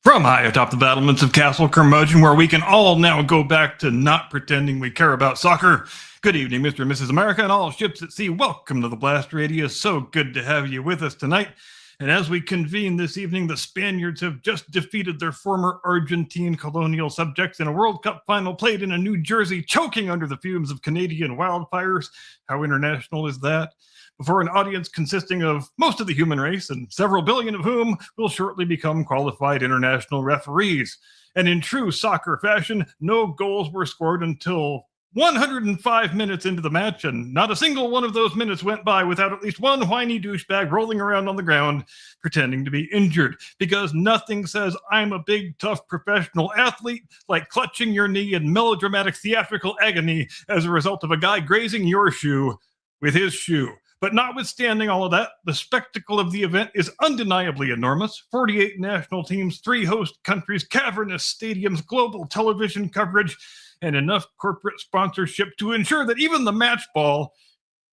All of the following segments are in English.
From high atop the battlements of Castle Curmudgeon, where we can all now go back to not pretending we care about soccer. Good evening, Mr. and Mrs. America, and all ships at sea. Welcome to the Blast Radio. So good to have you with us tonight. And as we convene this evening, the Spaniards have just defeated their former Argentine colonial subjects in a World Cup final played in a New Jersey, choking under the fumes of Canadian wildfires. How international is that? Before an audience consisting of most of the human race and several billion of whom will shortly become qualified international referees. And in true soccer fashion, no goals were scored until 105 minutes into the match, and not a single one of those minutes went by without at least one whiny douchebag rolling around on the ground pretending to be injured, because nothing says I'm a big, tough professional athlete like clutching your knee in melodramatic theatrical agony as a result of a guy grazing your shoe with his shoe. But notwithstanding all of that, the spectacle of the event is undeniably enormous. 48 national teams, 3 host countries, cavernous stadiums, global television coverage, and enough corporate sponsorship to ensure that even the match ball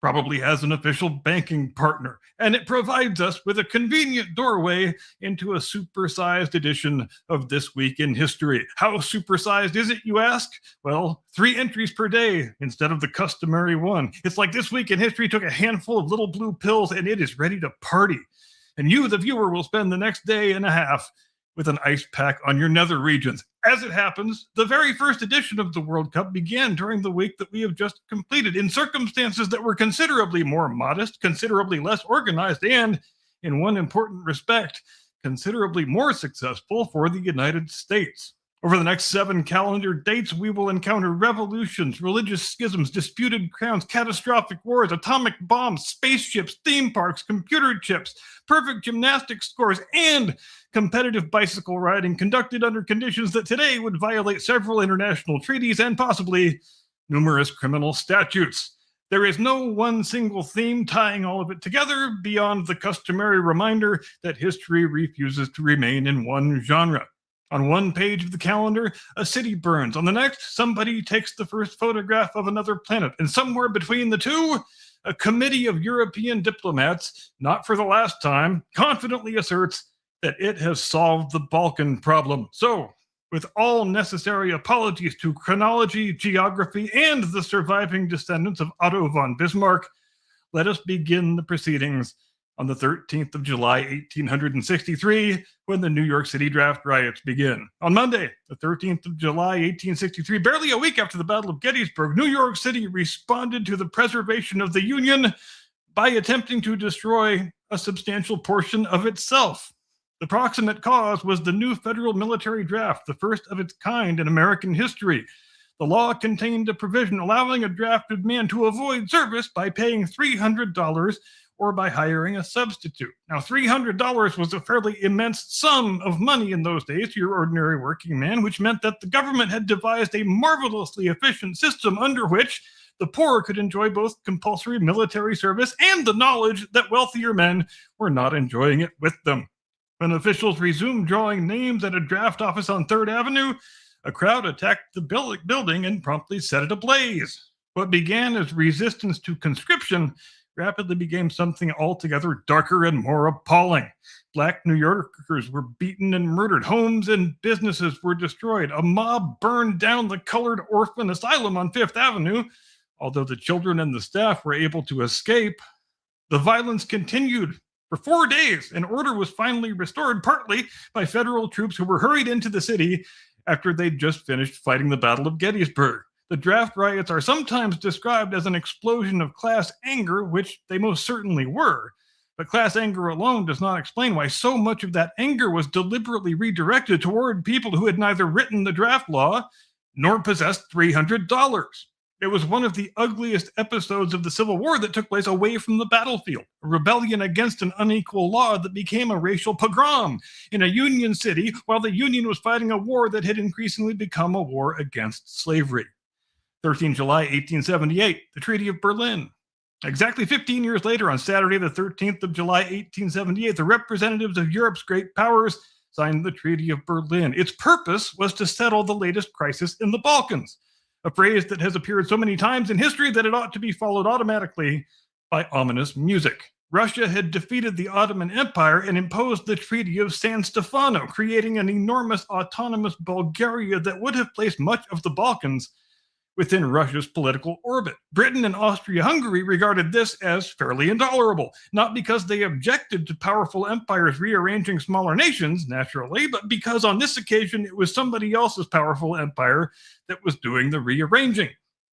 probably has an official banking partner. And it provides us with a convenient doorway into a supersized edition of This Week in History. How supersized is it, you ask? Well, 3 entries per day instead of the customary one. It's like This Week in History took a handful of little blue pills and it is ready to party. And you, the viewer, will spend the next day and a half with an ice pack on your nether regions. As it happens, the very first edition of the World Cup began during the week that we have just completed, in circumstances that were considerably more modest, considerably less organized, and, in one important respect, considerably more successful for the United States. Over the next 7 calendar dates, we will encounter revolutions, religious schisms, disputed crowns, catastrophic wars, atomic bombs, spaceships, theme parks, computer chips, perfect gymnastics scores, and competitive bicycle riding conducted under conditions that today would violate several international treaties and possibly numerous criminal statutes. There is no one single theme tying all of it together beyond the customary reminder that history refuses to remain in one genre. On one page of the calendar, a city burns. On the next, somebody takes the first photograph of another planet. And somewhere between the two, a committee of European diplomats, not for the last time, confidently asserts that it has solved the Balkan problem. So, with all necessary apologies to chronology, geography, and the surviving descendants of Otto von Bismarck, let us begin the proceedings on the 13th of July, 1863, when the New York City draft riots begin. On Monday, the 13th of July, 1863, barely a week after the Battle of Gettysburg, New York City responded to the preservation of the Union by attempting to destroy a substantial portion of itself. The proximate cause was the new federal military draft, the first of its kind in American history. The law contained a provision allowing a drafted man to avoid service by paying $300 or by hiring a substitute. Now, $300 was a fairly immense sum of money in those days to your ordinary working man, which meant that the government had devised a marvelously efficient system under which the poor could enjoy both compulsory military service and the knowledge that wealthier men were not enjoying it with them. When officials resumed drawing names at a draft office on 3rd Avenue, a crowd attacked the building and promptly set it ablaze. What began as resistance to conscription rapidly became something altogether darker and more appalling. Black New Yorkers were beaten and murdered. Homes and businesses were destroyed. A mob burned down the colored orphan asylum on 5th Avenue. Although the children and the staff were able to escape, the violence continued for 4 days, and order was finally restored, partly by federal troops who were hurried into the city after they'd just finished fighting the Battle of Gettysburg. The draft riots are sometimes described as an explosion of class anger, which they most certainly were. But class anger alone does not explain why so much of that anger was deliberately redirected toward people who had neither written the draft law nor possessed $300. It was one of the ugliest episodes of the Civil War that took place away from the battlefield, a rebellion against an unequal law that became a racial pogrom in a Union city while the Union was fighting a war that had increasingly become a war against slavery. 13 July 1878, the Treaty of Berlin. Exactly 15 years later, on Saturday, the 13th of July 1878, the representatives of Europe's great powers signed the Treaty of Berlin. Its purpose was to settle the latest crisis in the Balkans, a phrase that has appeared so many times in history that it ought to be followed automatically by ominous music. Russia had defeated the Ottoman Empire and imposed the Treaty of San Stefano, creating an enormous autonomous Bulgaria that would have placed much of the Balkans within Russia's political orbit. Britain and Austria-Hungary regarded this as fairly intolerable, not because they objected to powerful empires rearranging smaller nations, naturally, but because on this occasion it was somebody else's powerful empire that was doing the rearranging.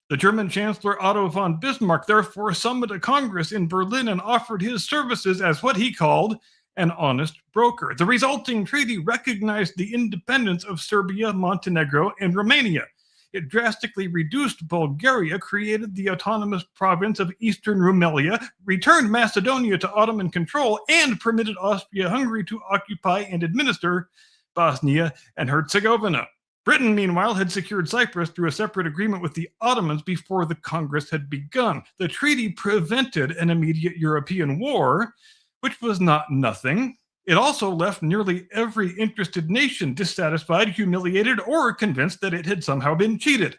The German Chancellor Otto von Bismarck therefore summoned a Congress in Berlin and offered his services as what he called an honest broker. The resulting treaty recognized the independence of Serbia, Montenegro, and Romania. It drastically reduced Bulgaria, created the autonomous province of Eastern Rumelia, returned Macedonia to Ottoman control, and permitted Austria-Hungary to occupy and administer Bosnia and Herzegovina. Britain, meanwhile, had secured Cyprus through a separate agreement with the Ottomans before the Congress had begun. The treaty prevented an immediate European war, which was not nothing. It also left nearly every interested nation dissatisfied, humiliated, or convinced that it had somehow been cheated.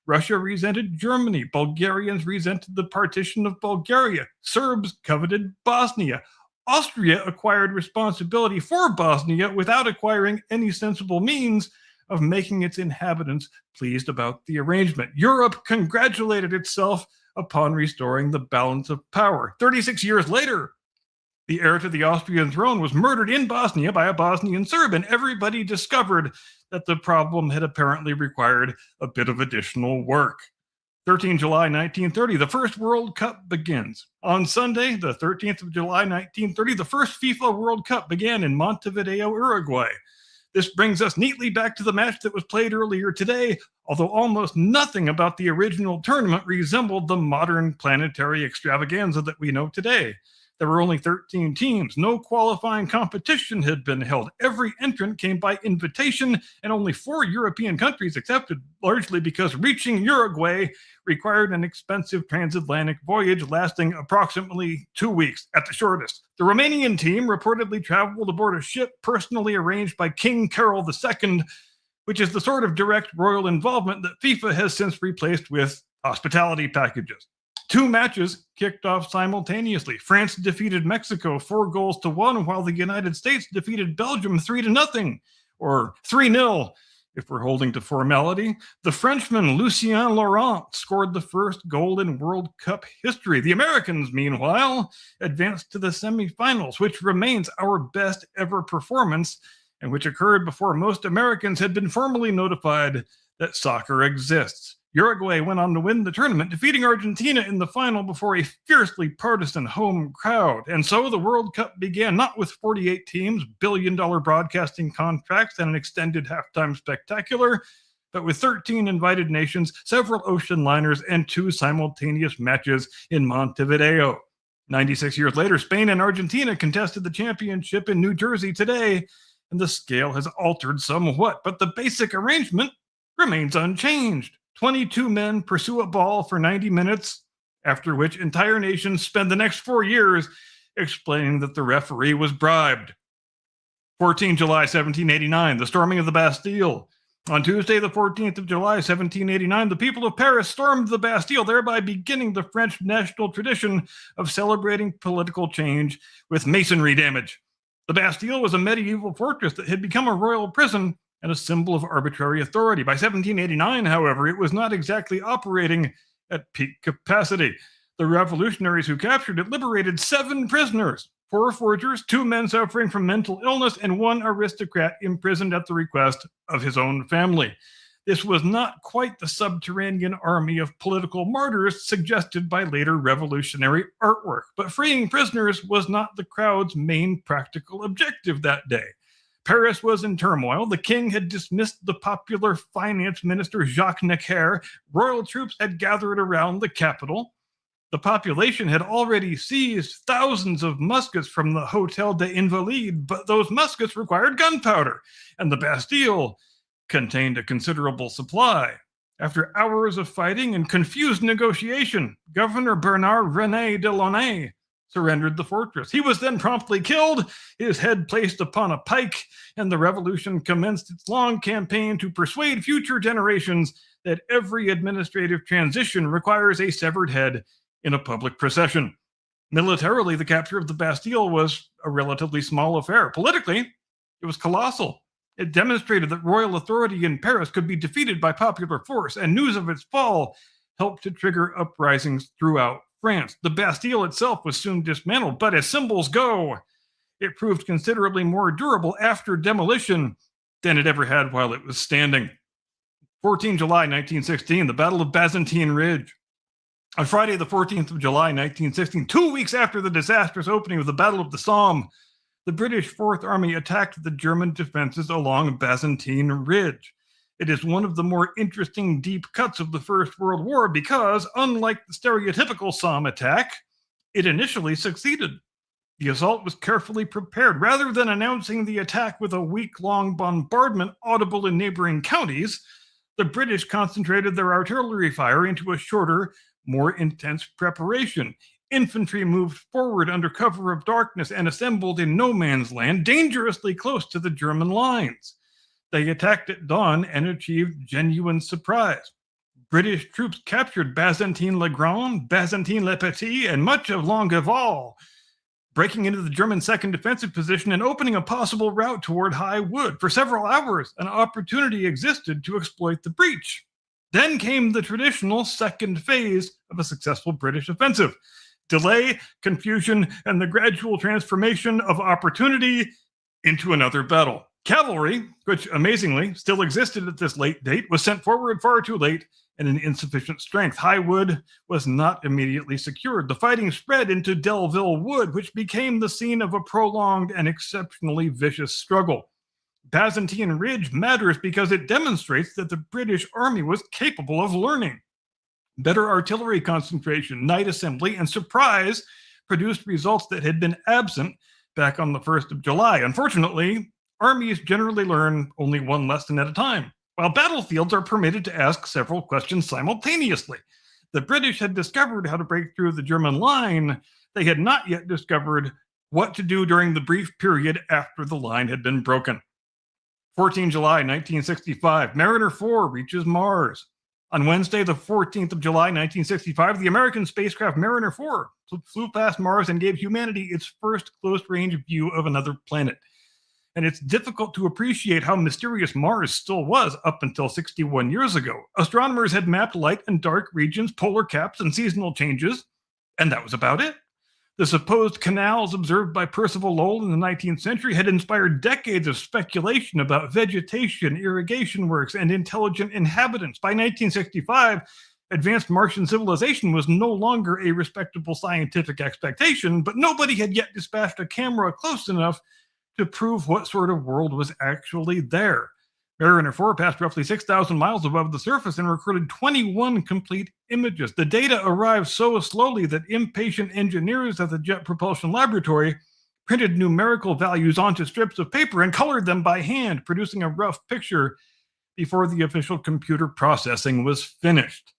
Russia resented Germany. Bulgarians resented the partition of Bulgaria. Serbs coveted Bosnia. Austria acquired responsibility for Bosnia without acquiring any sensible means of making its inhabitants pleased about the arrangement. Europe congratulated itself upon restoring the balance of power. 36 years later, the heir to the Austrian throne was murdered in Bosnia by a Bosnian Serb, and everybody discovered that the problem had apparently required a bit of additional work. 13 July 1930, the first World Cup begins. On Sunday, the 13th of July 1930, the first FIFA World Cup began in Montevideo, Uruguay. This brings us neatly back to the match that was played earlier today, although almost nothing about the original tournament resembled the modern planetary extravaganza that we know today. There were only 13 teams. No qualifying competition had been held. Every entrant came by invitation, and only 4 European countries accepted, largely because reaching Uruguay required an expensive transatlantic voyage lasting approximately 2 weeks at the shortest. The Romanian team reportedly traveled aboard a ship personally arranged by King Carol II, which is the sort of direct royal involvement that FIFA has since replaced with hospitality packages. 2 matches kicked off simultaneously. France defeated Mexico 4-1, while the United States defeated Belgium 3-0, or 3-0 if we're holding to formality. The Frenchman Lucien Laurent scored the first goal in World Cup history. The Americans, meanwhile, advanced to the semifinals, which remains our best ever performance, and which occurred before most Americans had been formally notified that soccer exists. Uruguay went on to win the tournament, defeating Argentina in the final before a fiercely partisan home crowd. And so the World Cup began, not with 48 teams, billion-dollar broadcasting contracts, and an extended halftime spectacular, but with 13 invited nations, several ocean liners, and 2 simultaneous matches in Montevideo. 96 years later, Spain and Argentina contested the championship in New Jersey today, and the scale has altered somewhat, but the basic arrangement remains unchanged. 22 men pursue a ball for 90 minutes, after which entire nations spend the next 4 years explaining that the referee was bribed. 14 July 1789, the storming of the Bastille. On Tuesday, the 14th of July 1789, the people of Paris stormed the Bastille, thereby beginning the French national tradition of celebrating political change with masonry damage. The Bastille was a medieval fortress that had become a royal prison and a symbol of arbitrary authority. By 1789, however, it was not exactly operating at peak capacity. The revolutionaries who captured it liberated 7 prisoners, 4 forgers, 2 men suffering from mental illness, and 1 aristocrat imprisoned at the request of his own family. This was not quite the subterranean army of political martyrs suggested by later revolutionary artwork, but freeing prisoners was not the crowd's main practical objective that day. Paris was in turmoil. The king had dismissed the popular finance minister Jacques Necker. Royal troops had gathered around the capital. The population had already seized thousands of muskets from the Hotel des Invalides, but those muskets required gunpowder, and the Bastille contained a considerable supply. After hours of fighting and confused negotiation, Governor Bernard René Delaunay surrendered the fortress. He was then promptly killed, his head placed upon a pike, and the revolution commenced its long campaign to persuade future generations that every administrative transition requires a severed head in a public procession. Militarily, the capture of the Bastille was a relatively small affair. Politically, it was colossal. It demonstrated that royal authority in Paris could be defeated by popular force, and news of its fall helped to trigger uprisings throughout France. The Bastille itself was soon dismantled, but as symbols go, it proved considerably more durable after demolition than it ever had while it was standing. 14 July 1916, the Battle of Byzantine Ridge. On Friday, the 14th of July 1916, 2 weeks after the disastrous opening of the Battle of the Somme, the British Fourth Army attacked the German defenses along Byzantine Ridge. It is one of the more interesting deep cuts of the First World War because, unlike the stereotypical Somme attack, it initially succeeded. The assault was carefully prepared. Rather than announcing the attack with a week-long bombardment audible in neighboring counties, the British concentrated their artillery fire into a shorter, more intense preparation. Infantry moved forward under cover of darkness and assembled in no man's land, dangerously close to the German lines. They attacked at dawn and achieved genuine surprise. British troops captured Byzantine-le-Grand, Byzantine-le-Petit, and much of Longueval, breaking into the German second defensive position and opening a possible route toward High Wood. For several hours, an opportunity existed to exploit the breach. Then came the traditional second phase of a successful British offensive: delay, confusion, and the gradual transformation of opportunity into another battle. Cavalry, which amazingly still existed at this late date, was sent forward far too late and in insufficient strength. High Wood was not immediately secured. The fighting spread into Delville Wood, which became the scene of a prolonged and exceptionally vicious struggle. Byzantine Ridge matters because it demonstrates that the British Army was capable of learning. Better artillery concentration, night assembly, and surprise produced results that had been absent back on the 1st of July. Unfortunately, armies generally learn only one lesson at a time, while battlefields are permitted to ask several questions simultaneously. The British had discovered how to break through the German line. They had not yet discovered what to do during the brief period after the line had been broken. 14 July 1965, Mariner 4 reaches Mars. On Wednesday, the 14th of July 1965, the American spacecraft Mariner 4 flew past Mars and gave humanity its first close-range view of another planet. And it's difficult to appreciate how mysterious Mars still was up until 61 years ago. Astronomers had mapped light and dark regions, polar caps, and seasonal changes, and that was about it. The supposed canals observed by Percival Lowell in the 19th century had inspired decades of speculation about vegetation, irrigation works, and intelligent inhabitants. By 1965, advanced Martian civilization was no longer a respectable scientific expectation, but nobody had yet dispatched a camera close enough to prove what sort of world was actually there. Mariner 4 passed roughly 6,000 miles above the surface and recorded 21 complete images. The data arrived so slowly that impatient engineers at the Jet Propulsion Laboratory printed numerical values onto strips of paper and colored them by hand, producing a rough picture before the official computer processing was finished.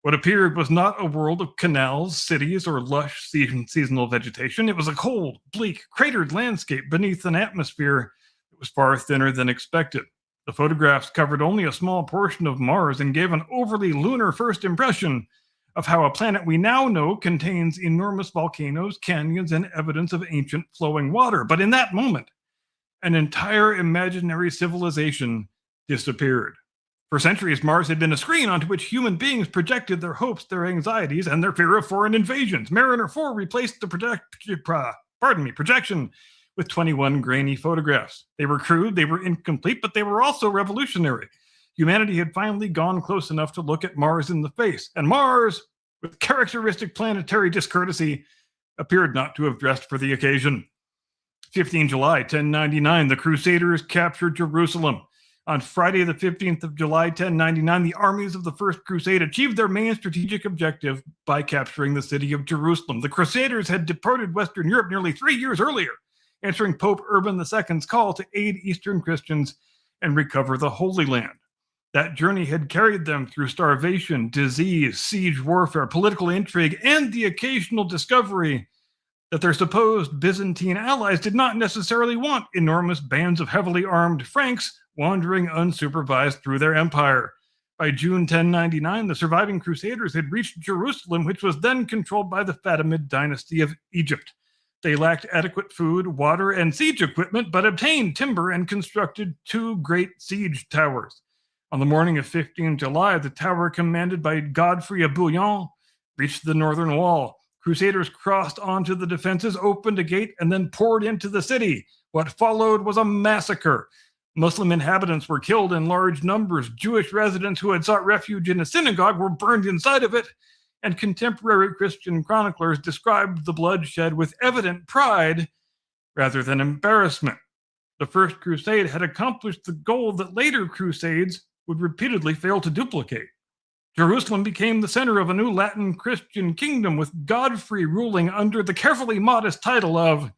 What appeared was not a world of canals, cities, or lush seasonal vegetation. It was a cold, bleak, cratered landscape beneath an atmosphere that was far thinner than expected. The photographs covered only a small portion of Mars and gave an overly lunar first impression of how a planet we now know contains enormous volcanoes, canyons, and evidence of ancient flowing water. But in that moment, an entire imaginary civilization disappeared. For centuries, Mars had been a screen onto which human beings projected their hopes, their anxieties, and their fear of foreign invasions. Mariner 4 replaced the projection with 21 grainy photographs. They were crude, they were incomplete, but they were also revolutionary. Humanity had finally gone close enough to look at Mars in the face, and Mars, with characteristic planetary discourtesy, appeared not to have dressed for the occasion. 15 July 1099, the Crusaders captured Jerusalem. On Friday, the 15th of July 1099, the armies of the First Crusade achieved their main strategic objective by capturing the city of Jerusalem. The Crusaders had departed Western Europe nearly 3 years earlier, answering Pope Urban II's call to aid Eastern Christians and recover the Holy Land. That journey had carried them through starvation, disease, siege warfare, political intrigue, and the occasional discovery that their supposed Byzantine allies did not necessarily want enormous bands of heavily armed Franks wandering unsupervised through their empire. By June 1099, the surviving Crusaders had reached Jerusalem, which was then controlled by the Fatimid dynasty of Egypt. They lacked adequate food, water, and siege equipment, but obtained timber and constructed 2 great siege towers. On the morning of 15 July, the tower commanded by Godfrey of Bouillon reached the northern wall. Crusaders crossed onto the defenses, opened a gate, and then poured into the city. What followed was a massacre. Muslim inhabitants were killed in large numbers. Jewish residents who had sought refuge in a synagogue were burned inside of it. And contemporary Christian chroniclers described the bloodshed with evident pride rather than embarrassment. The First Crusade had accomplished the goal that later crusades would repeatedly fail to duplicate. Jerusalem became the center of a new Latin Christian kingdom, with Godfrey ruling under the carefully modest title of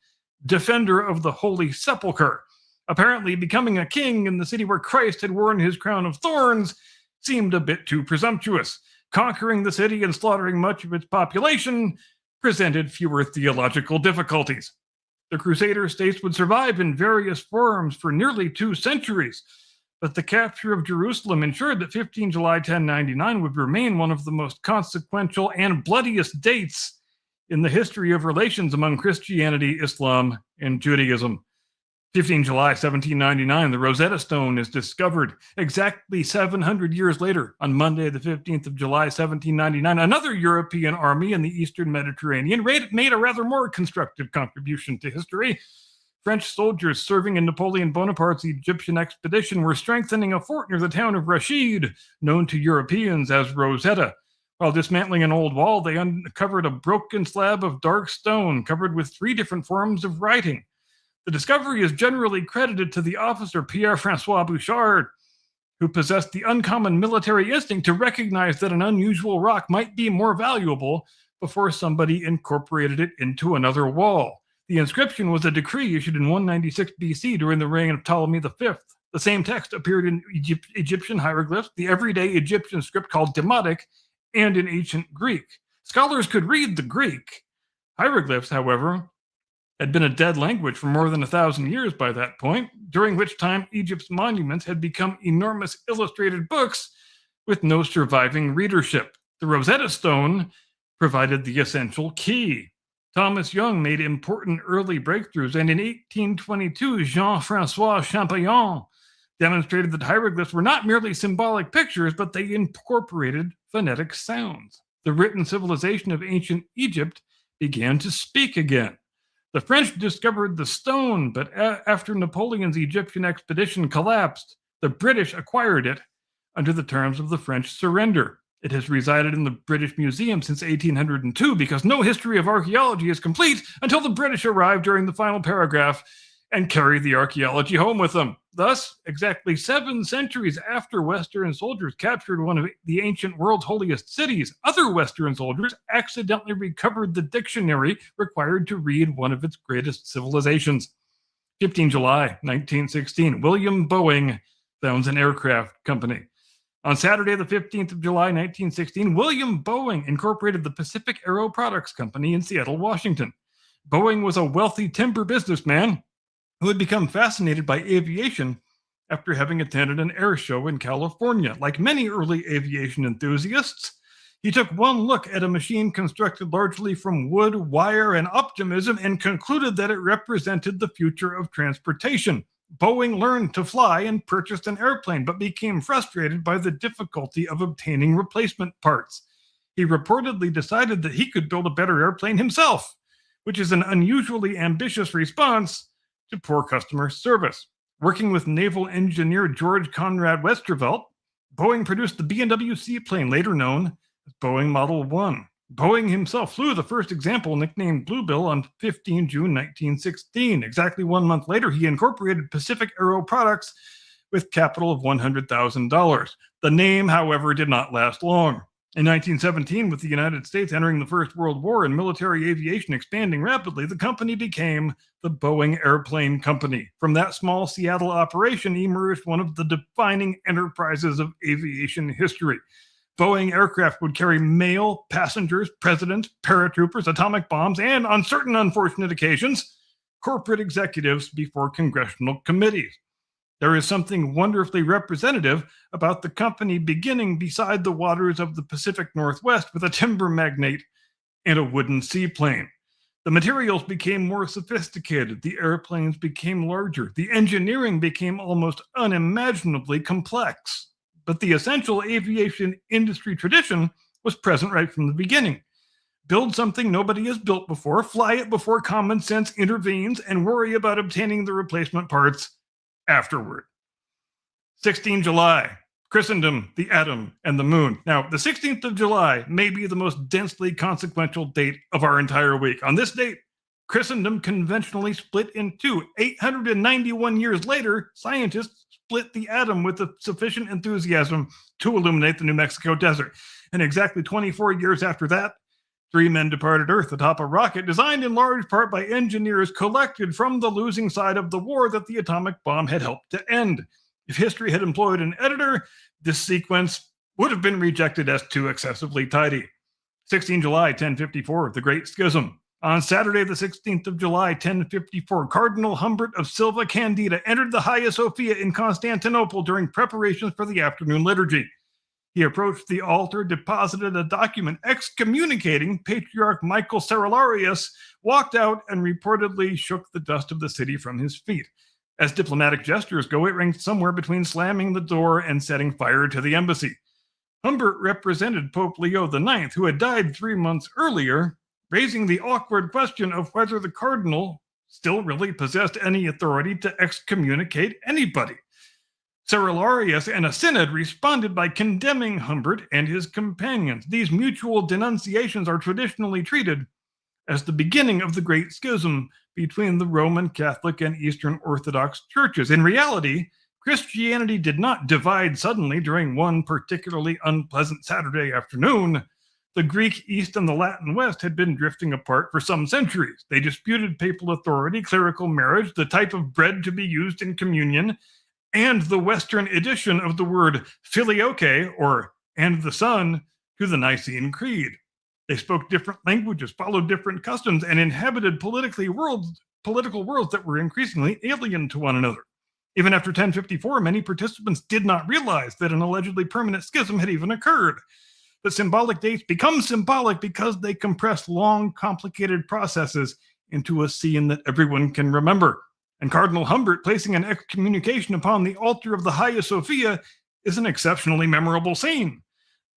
Defender of the Holy Sepulchre. Apparently, becoming a king in the city where Christ had worn his crown of thorns seemed a bit too presumptuous. Conquering the city and slaughtering much of its population presented fewer theological difficulties. The Crusader states would survive in various forms for nearly 2 centuries, but the capture of Jerusalem ensured that 15 July 1099 would remain one of the most consequential and bloodiest dates in the history of relations among Christianity, Islam, and Judaism. 15 July 1799, the Rosetta Stone is discovered. Exactly 700 years later, on Monday, the 15th of July 1799, another European army in the Eastern Mediterranean made a rather more constructive contribution to history. French soldiers serving in Napoleon Bonaparte's Egyptian expedition were strengthening a fort near the town of Rashid, known to Europeans as Rosetta. While dismantling an old wall, they uncovered a broken slab of dark stone covered with 3 different forms of writing. The discovery is generally credited to the officer Pierre-François Bouchard, who possessed the uncommon military instinct to recognize that an unusual rock might be more valuable before somebody incorporated it into another wall. The inscription was a decree issued in 196 BC during the reign of Ptolemy V. The same text appeared in Egyptian hieroglyphs, the everyday Egyptian script called Demotic, and in ancient Greek. Scholars could read the Greek. Hieroglyphs, however, had been a dead language for more than 1,000 years by that point, during which time Egypt's monuments had become enormous illustrated books with no surviving readership. The Rosetta Stone provided the essential key. Thomas Young made important early breakthroughs, and in 1822, Jean-François Champollion demonstrated that hieroglyphs were not merely symbolic pictures, but they incorporated phonetic sounds. The written civilization of ancient Egypt began to speak again. The French discovered the stone, but after Napoleon's Egyptian expedition collapsed, the British acquired it under the terms of the French surrender. It has resided in the British Museum since 1802 because no history of archaeology is complete until the British arrive during the final paragraph and carry the archaeology home with them. Thus, exactly 7 centuries after Western soldiers captured one of the ancient world's holiest cities, other Western soldiers accidentally recovered the dictionary required to read one of its greatest civilizations. 15 July 1916, William Boeing founds an aircraft company. On Saturday, the 15th of July 1916, William Boeing incorporated the Pacific Aero Products Company in Seattle, Washington. Boeing was a wealthy timber businessman who had become fascinated by aviation after having attended an air show in California. Like many early aviation enthusiasts, he took one look at a machine constructed largely from wood, wire, and optimism and concluded that it represented the future of transportation. Boeing learned to fly and purchased an airplane, but became frustrated by the difficulty of obtaining replacement parts. He reportedly decided that he could build a better airplane himself, which is an unusually ambitious response to poor customer service. Working with naval engineer George Conrad Westervelt, Boeing produced the B&W seaplane, later known as Boeing Model 1. Boeing himself flew the first example, nicknamed Bluebill, on 15 June 1916. Exactly 1 month later, he incorporated Pacific Aero Products with capital of $100,000. The name, however, did not last long. In 1917, with the United States entering the First World War and military aviation expanding rapidly, the company became the Boeing Airplane Company. From that small Seattle operation emerged one of the defining enterprises of aviation history. Boeing aircraft would carry mail, passengers, presidents, paratroopers, atomic bombs, and, on certain unfortunate occasions, corporate executives before congressional committees. There is something wonderfully representative about the company beginning beside the waters of the Pacific Northwest with a timber magnate and a wooden seaplane. The materials became more sophisticated, the airplanes became larger, the engineering became almost unimaginably complex. But the essential aviation industry tradition was present right from the beginning. Build something nobody has built before, fly it before common sense intervenes, and worry about obtaining the replacement parts afterward. 16 July, Christendom, the atom, and the moon. Now, the 16th of July may be the most densely consequential date of our entire week. On this date, Christendom conventionally split in two. 891 years later, scientists split the atom with sufficient enthusiasm to illuminate the New Mexico desert. And exactly 24 years after that, 3 men departed Earth atop a rocket designed in large part by engineers collected from the losing side of the war that the atomic bomb had helped to end. If history had employed an editor, this sequence would have been rejected as too excessively tidy. 16 July, 1054, the Great Schism. On Saturday, the 16th of July, 1054, Cardinal Humbert of Silva Candida entered the Hagia Sophia in Constantinople during preparations for the afternoon liturgy. He approached the altar, deposited a document excommunicating Patriarch Michael Cerularius, walked out, and reportedly shook the dust of the city from his feet. As diplomatic gestures go, it ranged somewhere between slamming the door and setting fire to the embassy. Humbert represented Pope Leo IX, who had died 3 months earlier, raising the awkward question of whether the cardinal still really possessed any authority to excommunicate anybody. Cerularius and a synod responded by condemning Humbert and his companions. These mutual denunciations are traditionally treated as the beginning of the Great Schism between the Roman Catholic and Eastern Orthodox churches. In reality, Christianity did not divide suddenly during one particularly unpleasant Saturday afternoon. The Greek East and the Latin West had been drifting apart for some centuries. They disputed papal authority, clerical marriage, the type of bread to be used in communion, and the Western addition of the word filioque, or and the Son, to the Nicene Creed. They spoke different languages, followed different customs, and inhabited political worlds that were increasingly alien to one another. Even after 1054, many participants did not realize that an allegedly permanent schism had even occurred. But symbolic dates become symbolic because they compress long, complicated processes into a scene that everyone can remember. And Cardinal Humbert placing an excommunication upon the altar of the Hagia Sophia is an exceptionally memorable scene.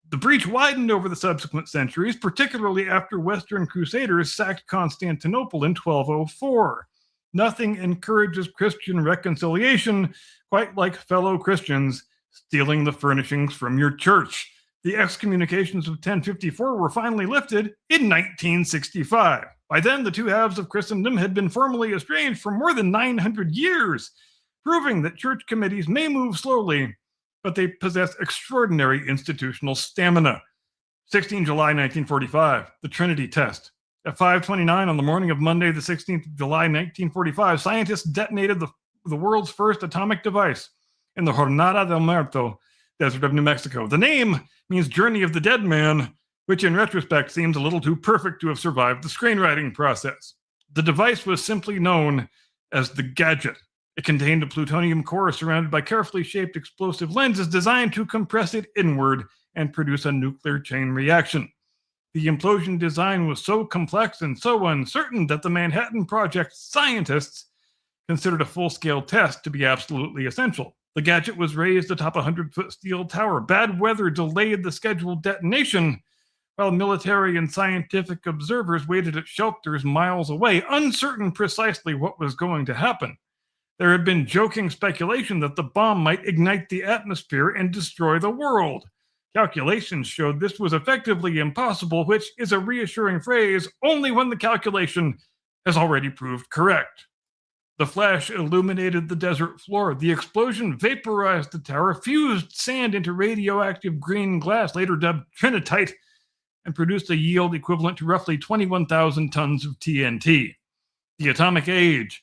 The breach widened over the subsequent centuries, particularly after Western Crusaders sacked Constantinople in 1204. Nothing encourages Christian reconciliation quite like fellow Christians stealing the furnishings from your church. The excommunications of 1054 were finally lifted in 1965. By then, the two halves of Christendom had been formally estranged for more than 900 years, proving that church committees may move slowly, but they possess extraordinary institutional stamina. 16 July 1945, the Trinity test. At 5:29 on the morning of Monday, the 16th of July 1945, scientists detonated the world's first atomic device in the Jornada del Muerto desert of New Mexico. The name means Journey of the Dead Man, which in retrospect seems a little too perfect to have survived the screenwriting process. The device was simply known as the Gadget. It contained a plutonium core surrounded by carefully shaped explosive lenses designed to compress it inward and produce a nuclear chain reaction. The implosion design was so complex and so uncertain that the Manhattan Project scientists considered a full-scale test to be absolutely essential. The Gadget was raised atop a 100-foot steel tower. Bad weather delayed the scheduled detonation, while military and scientific observers waited at shelters miles away, uncertain precisely what was going to happen. There had been joking speculation that the bomb might ignite the atmosphere and destroy the world. Calculations showed this was effectively impossible, which is a reassuring phrase only when the calculation has already proved correct. The flash illuminated the desert floor. The explosion vaporized the tower, fused sand into radioactive green glass, later dubbed trinitite, and produced a yield equivalent to roughly 21,000 tons of TNT. The atomic age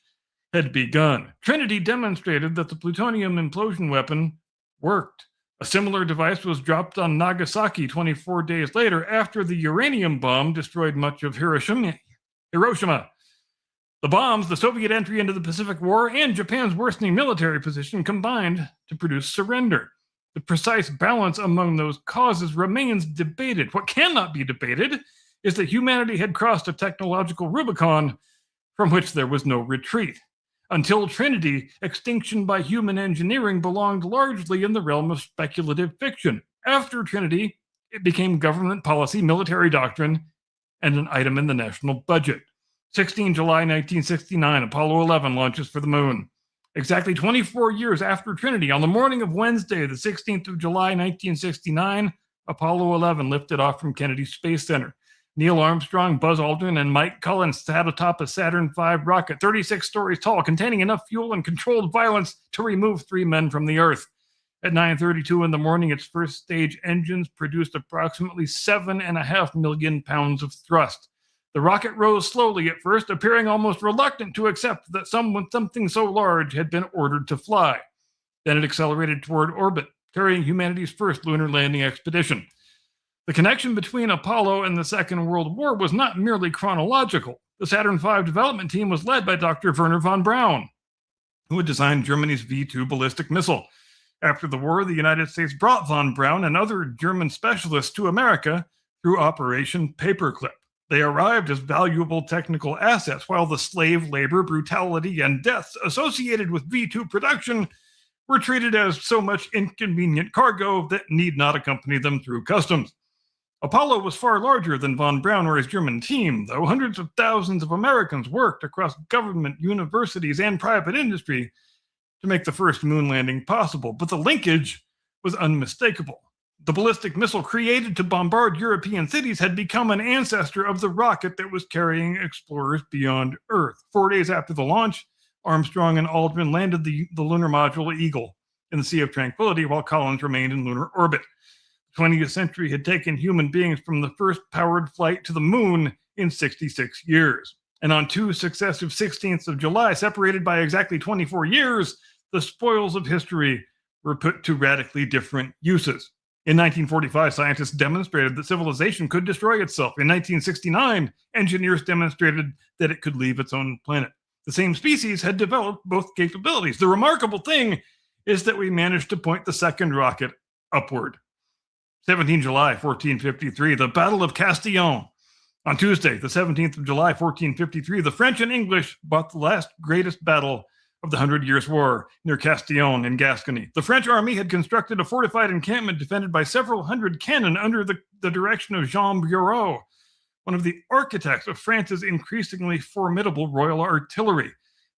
had begun. Trinity demonstrated that the plutonium implosion weapon worked. A similar device was dropped on Nagasaki 24 days later after the uranium bomb destroyed much of Hiroshima. The bombs, the Soviet entry into the Pacific War, and Japan's worsening military position combined to produce surrender. The precise balance among those causes remains debated. What cannot be debated is that humanity had crossed a technological Rubicon from which there was no retreat. Until Trinity, extinction by human engineering belonged largely in the realm of speculative fiction. After Trinity, it became government policy, military doctrine, and an item in the national budget. 16 July 1969, Apollo 11 launches for the moon. Exactly 24 years after Trinity, on the morning of Wednesday, the 16th of July 1969, Apollo 11 lifted off from Kennedy Space Center. Neil Armstrong, Buzz Aldrin, and Mike Collins sat atop a Saturn V rocket, 36 stories tall, containing enough fuel and controlled violence to remove 3 men from the Earth. At 9:32 in the morning, its first stage engines produced approximately 7.5 million pounds of thrust. The rocket rose slowly at first, appearing almost reluctant to accept that something so large had been ordered to fly. Then it accelerated toward orbit, carrying humanity's first lunar landing expedition. The connection between Apollo and the Second World War was not merely chronological. The Saturn V development team was led by Dr. Wernher von Braun, who had designed Germany's V-2 ballistic missile. After the war, the United States brought von Braun and other German specialists to America through Operation Paperclip. They arrived as valuable technical assets, while the slave labor, brutality, and deaths associated with V-2 production were treated as so much inconvenient cargo that need not accompany them through customs. Apollo was far larger than von Braun or his German team, though hundreds of thousands of Americans worked across government, universities, and private industry to make the first moon landing possible. But the linkage was unmistakable. The ballistic missile created to bombard European cities had become an ancestor of the rocket that was carrying explorers beyond Earth. 4 days after the launch, Armstrong and Aldrin landed the lunar module Eagle in the Sea of Tranquility, while Collins remained in lunar orbit. The 20th century had taken human beings from the first powered flight to the moon in 66 years. And on 2 successive 16th of July, separated by exactly 24 years, the spoils of history were put to radically different uses. In 1945, scientists demonstrated that civilization could destroy itself. In 1969, engineers demonstrated that it could leave its own planet. The same species had developed both capabilities. The remarkable thing is that we managed to point the second rocket upward. 17 July 1453, the Battle of Castillon. On Tuesday, the 17th of July 1453, the French and English fought the last greatest battle of the 100 Years' War near Castillon in Gascony. The French army had constructed a fortified encampment defended by several hundred cannon under the direction of Jean Bureau, one of the architects of France's increasingly formidable royal artillery.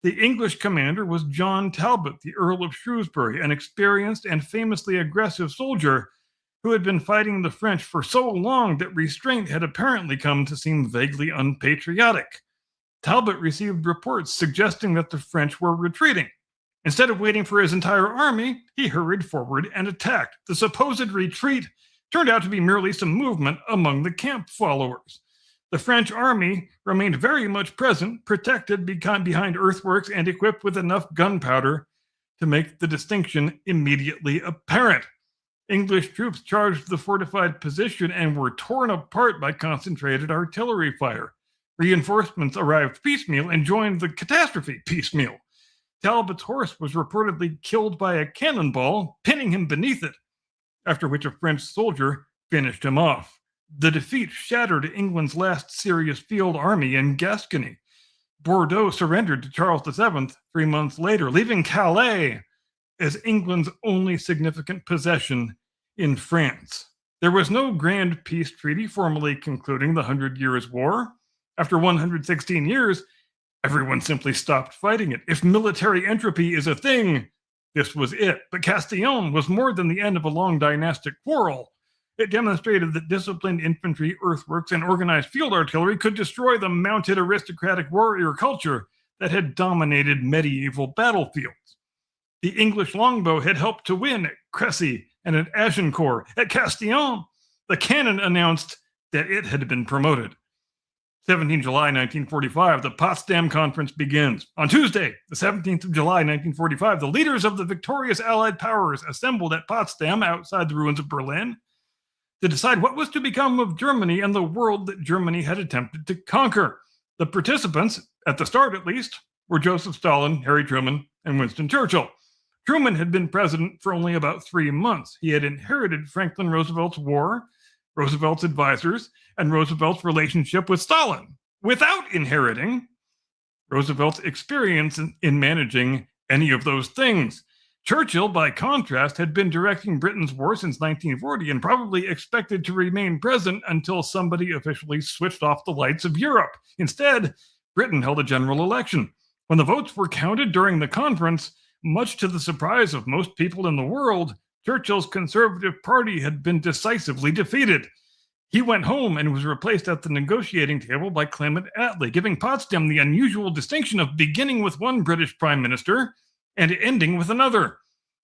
The English commander was John Talbot, the Earl of Shrewsbury, an experienced and famously aggressive soldier who had been fighting the French for so long that restraint had apparently come to seem vaguely unpatriotic. Talbot received reports suggesting that the French were retreating. Instead of waiting for his entire army, he hurried forward and attacked. The supposed retreat turned out to be merely some movement among the camp followers. The French army remained very much present, protected behind earthworks and equipped with enough gunpowder to make the distinction immediately apparent. English troops charged the fortified position and were torn apart by concentrated artillery fire. Reinforcements arrived piecemeal and joined the catastrophe piecemeal. Talbot's horse was reportedly killed by a cannonball, pinning him beneath it, after which a French soldier finished him off. The defeat shattered England's last serious field army in Gascony. Bordeaux surrendered to Charles VII 3 months later, leaving Calais as England's only significant possession in France. There was no grand peace treaty formally concluding the 100 Years' War. After 116 years, everyone simply stopped fighting it. If military entropy is a thing, this was it. But Castillon was more than the end of a long dynastic quarrel. It demonstrated that disciplined infantry, earthworks, and organized field artillery could destroy the mounted aristocratic warrior culture that had dominated medieval battlefields. The English longbow had helped to win at Crécy and at Agincourt. At Castillon, the cannon announced that it had been promoted. 17 July 1945, the Potsdam Conference begins. On Tuesday, the 17th of July 1945, the leaders of the victorious Allied powers assembled at Potsdam outside the ruins of Berlin to decide what was to become of Germany and the world that Germany had attempted to conquer. The participants, at the start at least, were Joseph Stalin, Harry Truman, and Winston Churchill. Truman had been president for only about 3 months. He had inherited Franklin Roosevelt's war, Roosevelt's advisors, and Roosevelt's relationship with Stalin, without inheriting Roosevelt's experience in managing any of those things. Churchill, by contrast, had been directing Britain's war since 1940 and probably expected to remain present until somebody officially switched off the lights of Europe. Instead, Britain held a general election. When the votes were counted during the conference, much to the surprise of most people in the world, Churchill's Conservative Party had been decisively defeated. He went home and was replaced at the negotiating table by Clement Attlee, giving Potsdam the unusual distinction of beginning with one British prime minister and ending with another.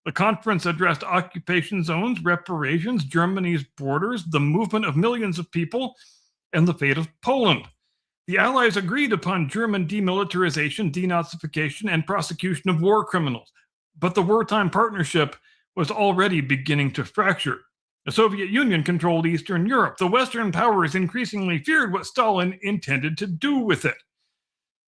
The conference addressed occupation zones, reparations, Germany's borders, the movement of millions of people, and the fate of Poland. The Allies agreed upon German demilitarization, denazification, and prosecution of war criminals, but the wartime partnership was already beginning to fracture. The Soviet Union controlled Eastern Europe. The Western powers increasingly feared what Stalin intended to do with it.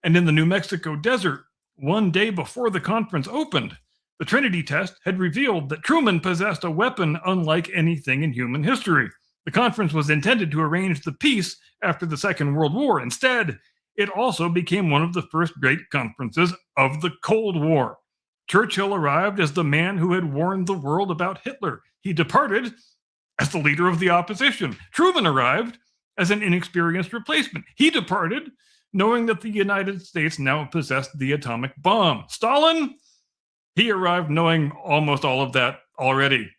And in the New Mexico desert, one day before the conference opened, the Trinity test had revealed that Truman possessed a weapon unlike anything in human history. The conference was intended to arrange the peace after the Second World War. Instead, it also became one of the first great conferences of the Cold War. Churchill arrived as the man who had warned the world about Hitler. He departed as the leader of the opposition. Truman arrived as an inexperienced replacement. He departed knowing that the United States now possessed the atomic bomb. Stalin, he arrived knowing almost all of that already.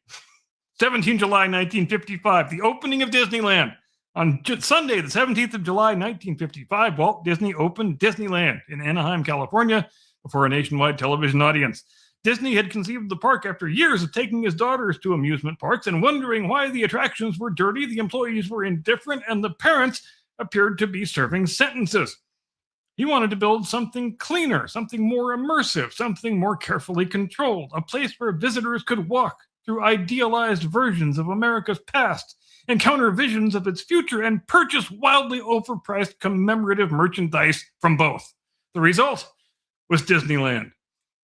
17 July 1955, the opening of Disneyland. On Sunday, the 17th of July 1955, Walt Disney opened Disneyland in Anaheim, California, before a nationwide television audience. Disney had conceived the park after years of taking his daughters to amusement parks and wondering why the attractions were dirty, the employees were indifferent, and the parents appeared to be serving sentences. He wanted to build something cleaner, something more immersive, something more carefully controlled, a place where visitors could walk through idealized versions of America's past, encounter visions of its future, and purchase wildly overpriced commemorative merchandise from both. The result was Disneyland.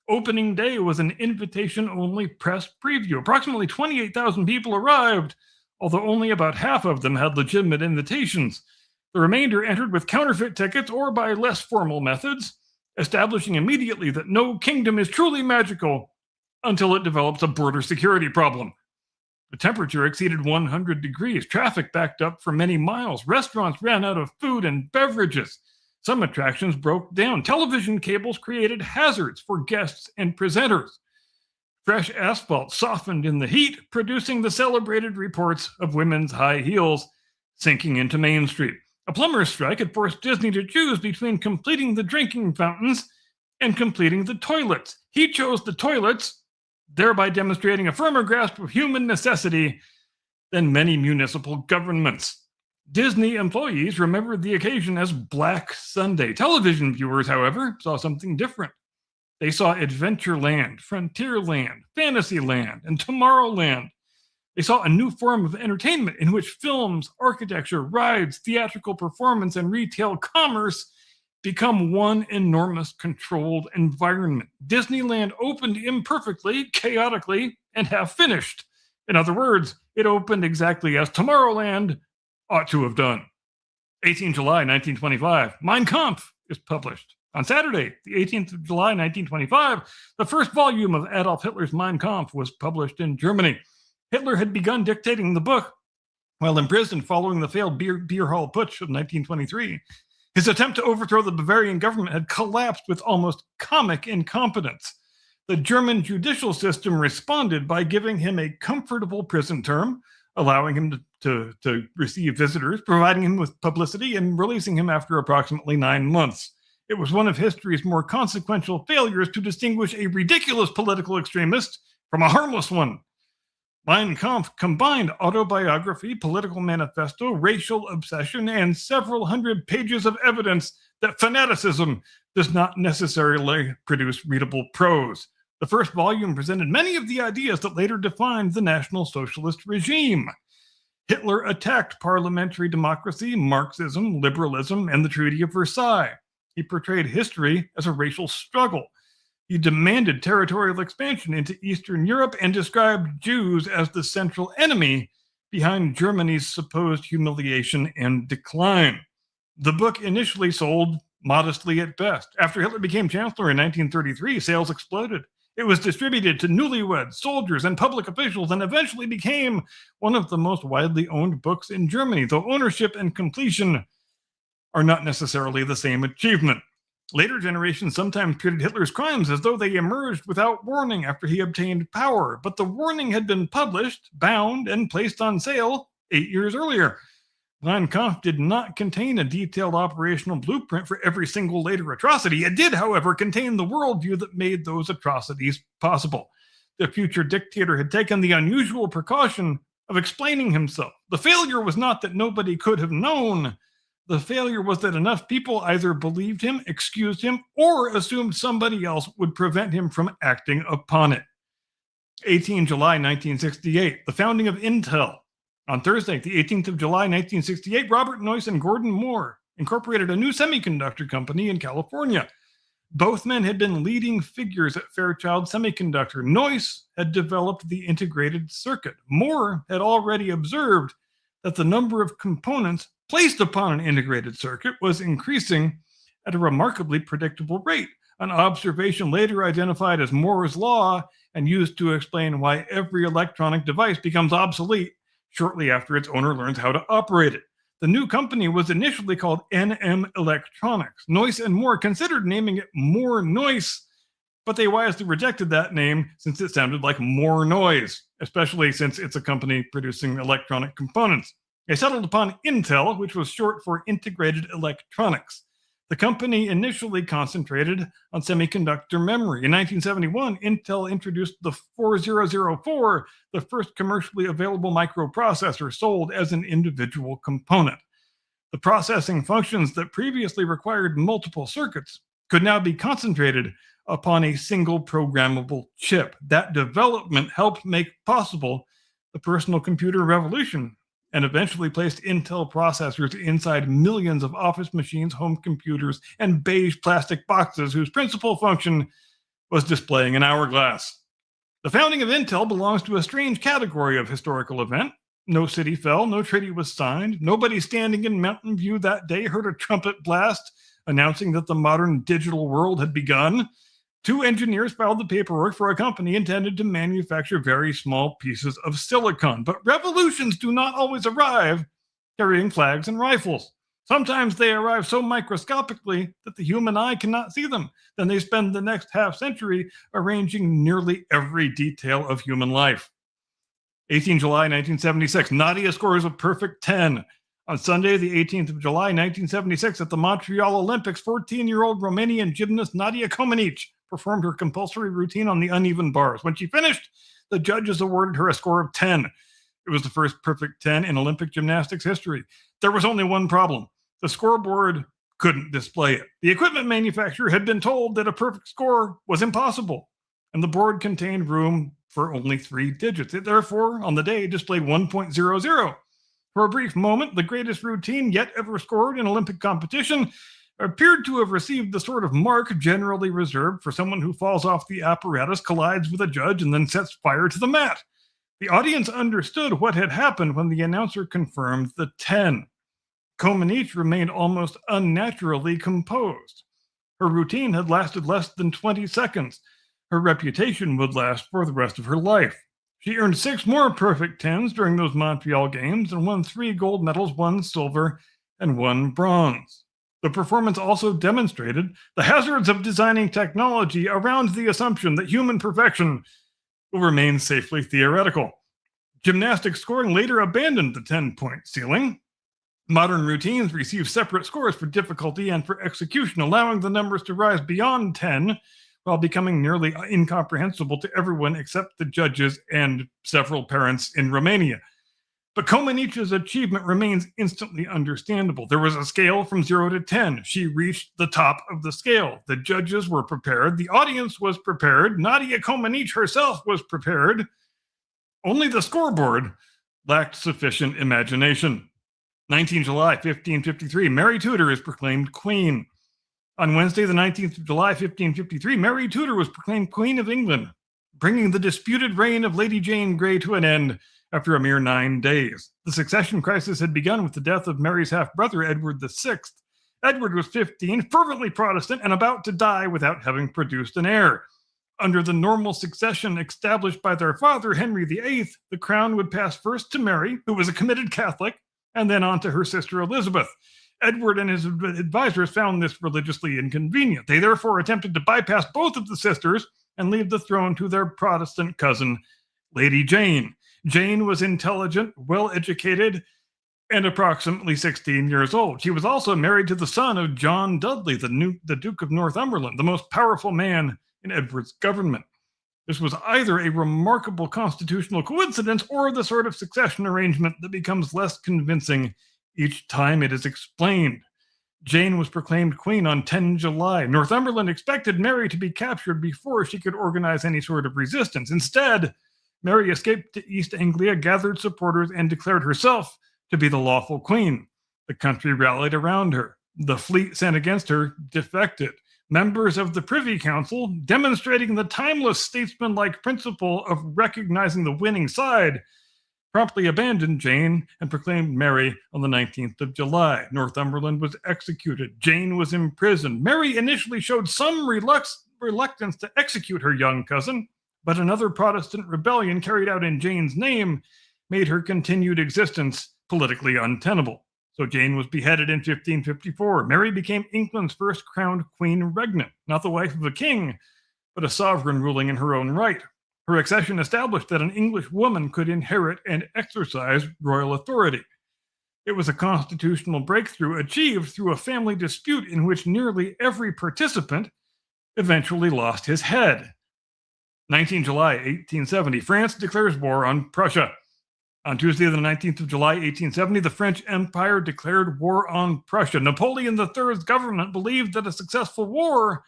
Opening day was an invitation-only press preview. Approximately 28,000 people arrived, although only about half of them had legitimate invitations. The remainder entered with counterfeit tickets or by less formal methods, establishing immediately that no kingdom is truly magical until it develops a border security problem. The temperature exceeded 100 degrees. Traffic backed up for many miles. Restaurants ran out of food and beverages. Some attractions broke down. Television cables created hazards for guests and presenters. Fresh asphalt softened in the heat, producing the celebrated reports of women's high heels sinking into Main Street. A plumber's strike had forced Disney to choose between completing the drinking fountains and completing the toilets. He chose the toilets, thereby demonstrating a firmer grasp of human necessity than many municipal governments. Disney employees remembered the occasion as Black Sunday. Television viewers, however, saw something different. They saw Adventureland, Frontierland, Fantasyland, and Tomorrowland. They saw a new form of entertainment in which films, architecture, rides, theatrical performance, and retail commerce become one enormous controlled environment. Disneyland opened imperfectly, chaotically, and half-finished. In other words, it opened exactly as Tomorrowland ought to have done. 18 July 1925, Mein Kampf is published. On Saturday, the 18th of July 1925, the first volume of Adolf Hitler's Mein Kampf was published in Germany. Hitler had begun dictating the book while imprisoned following the failed beer hall putsch of 1923. His attempt to overthrow the Bavarian government had collapsed with almost comic incompetence. The German judicial system responded by giving him a comfortable prison term, allowing him to receive visitors, providing him with publicity, and releasing him after approximately 9 months. It was one of history's more consequential failures to distinguish a ridiculous political extremist from a harmless one. Mein Kampf combined autobiography, political manifesto, racial obsession, and several hundred pages of evidence that fanaticism does not necessarily produce readable prose. The first volume presented many of the ideas that later defined the National Socialist regime. Hitler attacked parliamentary democracy, Marxism, liberalism, and the Treaty of Versailles. He portrayed history as a racial struggle. He demanded territorial expansion into Eastern Europe and described Jews as the central enemy behind Germany's supposed humiliation and decline. The book initially sold modestly at best. After Hitler became chancellor in 1933, sales exploded. It was distributed to newlyweds, soldiers, and public officials, and eventually became one of the most widely owned books in Germany, though ownership and completion are not necessarily the same achievement. Later generations sometimes treated Hitler's crimes as though they emerged without warning after he obtained power, but the warning had been published, bound, and placed on sale 8 years earlier. Mein Kampf did not contain a detailed operational blueprint for every single later atrocity. It did, however, contain the worldview that made those atrocities possible. The future dictator had taken the unusual precaution of explaining himself. The failure was not that nobody could have known. The failure was that enough people either believed him, excused him, or assumed somebody else would prevent him from acting upon it. 18 July 1968, the founding of Intel. On Thursday, the 18th of July 1968, Robert Noyce and Gordon Moore incorporated a new semiconductor company in California. Both men had been leading figures at Fairchild Semiconductor. Noyce had developed the integrated circuit. Moore had already observed that the number of components placed upon an integrated circuit was increasing at a remarkably predictable rate, an observation later identified as Moore's law and used to explain why every electronic device becomes obsolete shortly after its owner learns how to operate it. The new company was initially called NM Electronics. Noyce and Moore considered naming it Moore Noyce, but they wisely rejected that name since it sounded like more noise, especially since it's a company producing electronic components. They settled upon Intel, which was short for Integrated Electronics. The company initially concentrated on semiconductor memory. In 1971, Intel introduced the 4004, the first commercially available microprocessor sold as an individual component. The processing functions that previously required multiple circuits could now be concentrated upon a single programmable chip. That development helped make possible the personal computer revolution, and eventually placed Intel processors inside millions of office machines, home computers, and beige plastic boxes whose principal function was displaying an hourglass. The founding of Intel belongs to a strange category of historical event. No city fell, no treaty was signed. Nobody standing in Mountain View that day heard a trumpet blast announcing that the modern digital world had begun. 2 engineers filed the paperwork for a company intended to manufacture very small pieces of silicon. But revolutions do not always arrive carrying flags and rifles. Sometimes they arrive so microscopically that the human eye cannot see them. Then they spend the next half century arranging nearly every detail of human life. 18 July 1976, Nadia scores a perfect 10. On Sunday, the 18th of July 1976, at the Montreal Olympics, 14-year-old Romanian gymnast Nadia Comaneci performed her compulsory routine on the uneven bars. When she finished, the judges awarded her a score of 10. It was the first perfect 10 in Olympic gymnastics history. There was only one problem. The scoreboard couldn't display it. The equipment manufacturer had been told that a perfect score was impossible, and the board contained room for only 3 digits. It therefore, on the day, displayed 1.00. For a brief moment, the greatest routine yet ever scored in Olympic competition appeared to have received the sort of mark generally reserved for someone who falls off the apparatus, collides with a judge, and then sets fire to the mat. The audience understood what had happened when the announcer confirmed the 10. Comaneci remained almost unnaturally composed. Her routine had lasted less than 20 seconds. Her reputation would last for the rest of her life. She earned 6 more perfect 10s during those Montreal Games and won 3 gold medals, 1 silver, and 1 bronze. The performance also demonstrated the hazards of designing technology around the assumption that human perfection will remain safely theoretical. Gymnastics scoring later abandoned the 10-point ceiling. Modern routines receive separate scores for difficulty and for execution, allowing the numbers to rise beyond 10 while becoming nearly incomprehensible to everyone except the judges and several parents in Romania. But Comaneci's achievement remains instantly understandable. There was a scale from 0 to 10. She reached the top of the scale. The judges were prepared. The audience was prepared. Nadia Comaneci herself was prepared. Only the scoreboard lacked sufficient imagination. 19 July 1553, Mary Tudor is proclaimed queen. On Wednesday, the 19th of July 1553, Mary Tudor was proclaimed Queen of England, bringing the disputed reign of Lady Jane Grey to an end after a mere 9 days. The succession crisis had begun with the death of Mary's half-brother, Edward VI. Edward was 15, fervently Protestant, and about to die without having produced an heir. Under the normal succession established by their father, Henry VIII, the crown would pass first to Mary, who was a committed Catholic, and then on to her sister Elizabeth. Edward and his advisors found this religiously inconvenient. They therefore attempted to bypass both of the sisters and leave the throne to their Protestant cousin, Lady Jane. Jane was intelligent, well-educated, and approximately 16 years old. She was also married to the son of John Dudley, the Duke of Northumberland, the most powerful man in Edward's government. This was either a remarkable constitutional coincidence or the sort of succession arrangement that becomes less convincing each time it is explained. Jane was proclaimed queen on 10 July. Northumberland expected Mary to be captured before she could organize any sort of resistance. Instead, Mary escaped to East Anglia, gathered supporters, and declared herself to be the lawful queen. The country rallied around her. The fleet sent against her defected. Members of the Privy Council, demonstrating the timeless statesman-like principle of recognizing the winning side, promptly abandoned Jane and proclaimed Mary on the 19th of July. Northumberland was executed. Jane was imprisoned. Mary initially showed some reluctance to execute her young cousin, but another Protestant rebellion carried out in Jane's name made her continued existence politically untenable. So Jane was beheaded in 1554. Mary became England's first crowned queen regnant, not the wife of a king, but a sovereign ruling in her own right. Her accession established that an English woman could inherit and exercise royal authority. It was a constitutional breakthrough achieved through a family dispute in which nearly every participant eventually lost his head. 19 July 1870, France declares war on Prussia. On Tuesday, the 19th of July, 1870, the French Empire declared war on Prussia. Napoleon III's government believed that a successful war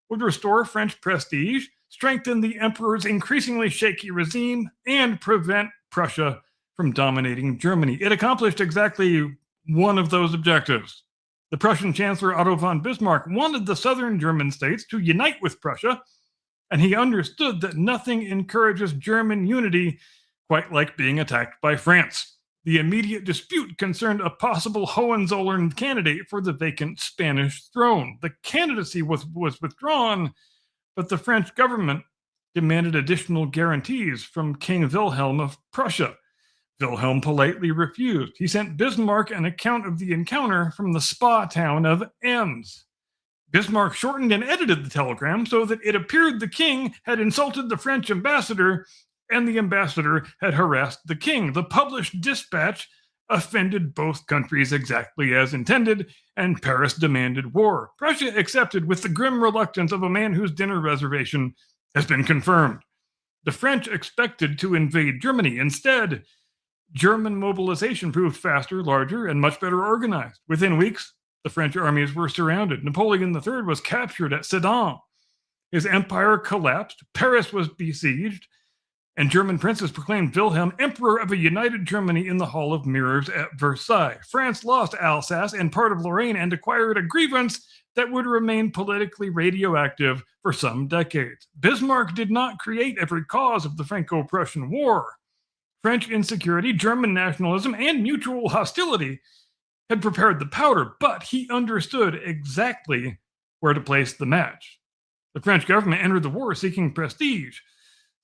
would restore French prestige, strengthen the emperor's increasingly shaky regime, and prevent Prussia from dominating Germany. It accomplished exactly one of those objectives. The Prussian Chancellor Otto von Bismarck wanted the southern German states to unite with Prussia, and he understood that nothing encourages German unity quite like being attacked by France. The immediate dispute concerned a possible Hohenzollern candidate for the vacant Spanish throne. The candidacy was withdrawn, but the French government demanded additional guarantees from King Wilhelm of Prussia. Wilhelm politely refused. He sent Bismarck an account of the encounter from the spa town of Ems. Bismarck shortened and edited the telegram so that it appeared the king had insulted the French ambassador and the ambassador had harassed the king. The published dispatch offended both countries exactly as intended, and Paris demanded war. Prussia accepted with the grim reluctance of a man whose dinner reservation has been confirmed. The French expected to invade Germany. Instead, German mobilization proved faster, larger, and much better organized. Within weeks, the French armies were surrounded. Napoleon III was captured at Sedan. His empire collapsed. Paris was besieged, and German princes proclaimed Wilhelm Emperor of a united Germany in the Hall of Mirrors at Versailles. France lost Alsace and part of Lorraine and acquired a grievance that would remain politically radioactive for some decades. Bismarck did not create every cause of the Franco-Prussian War. French insecurity, German nationalism, and mutual hostility had prepared the powder, but he understood exactly where to place the match. The French government entered the war seeking prestige.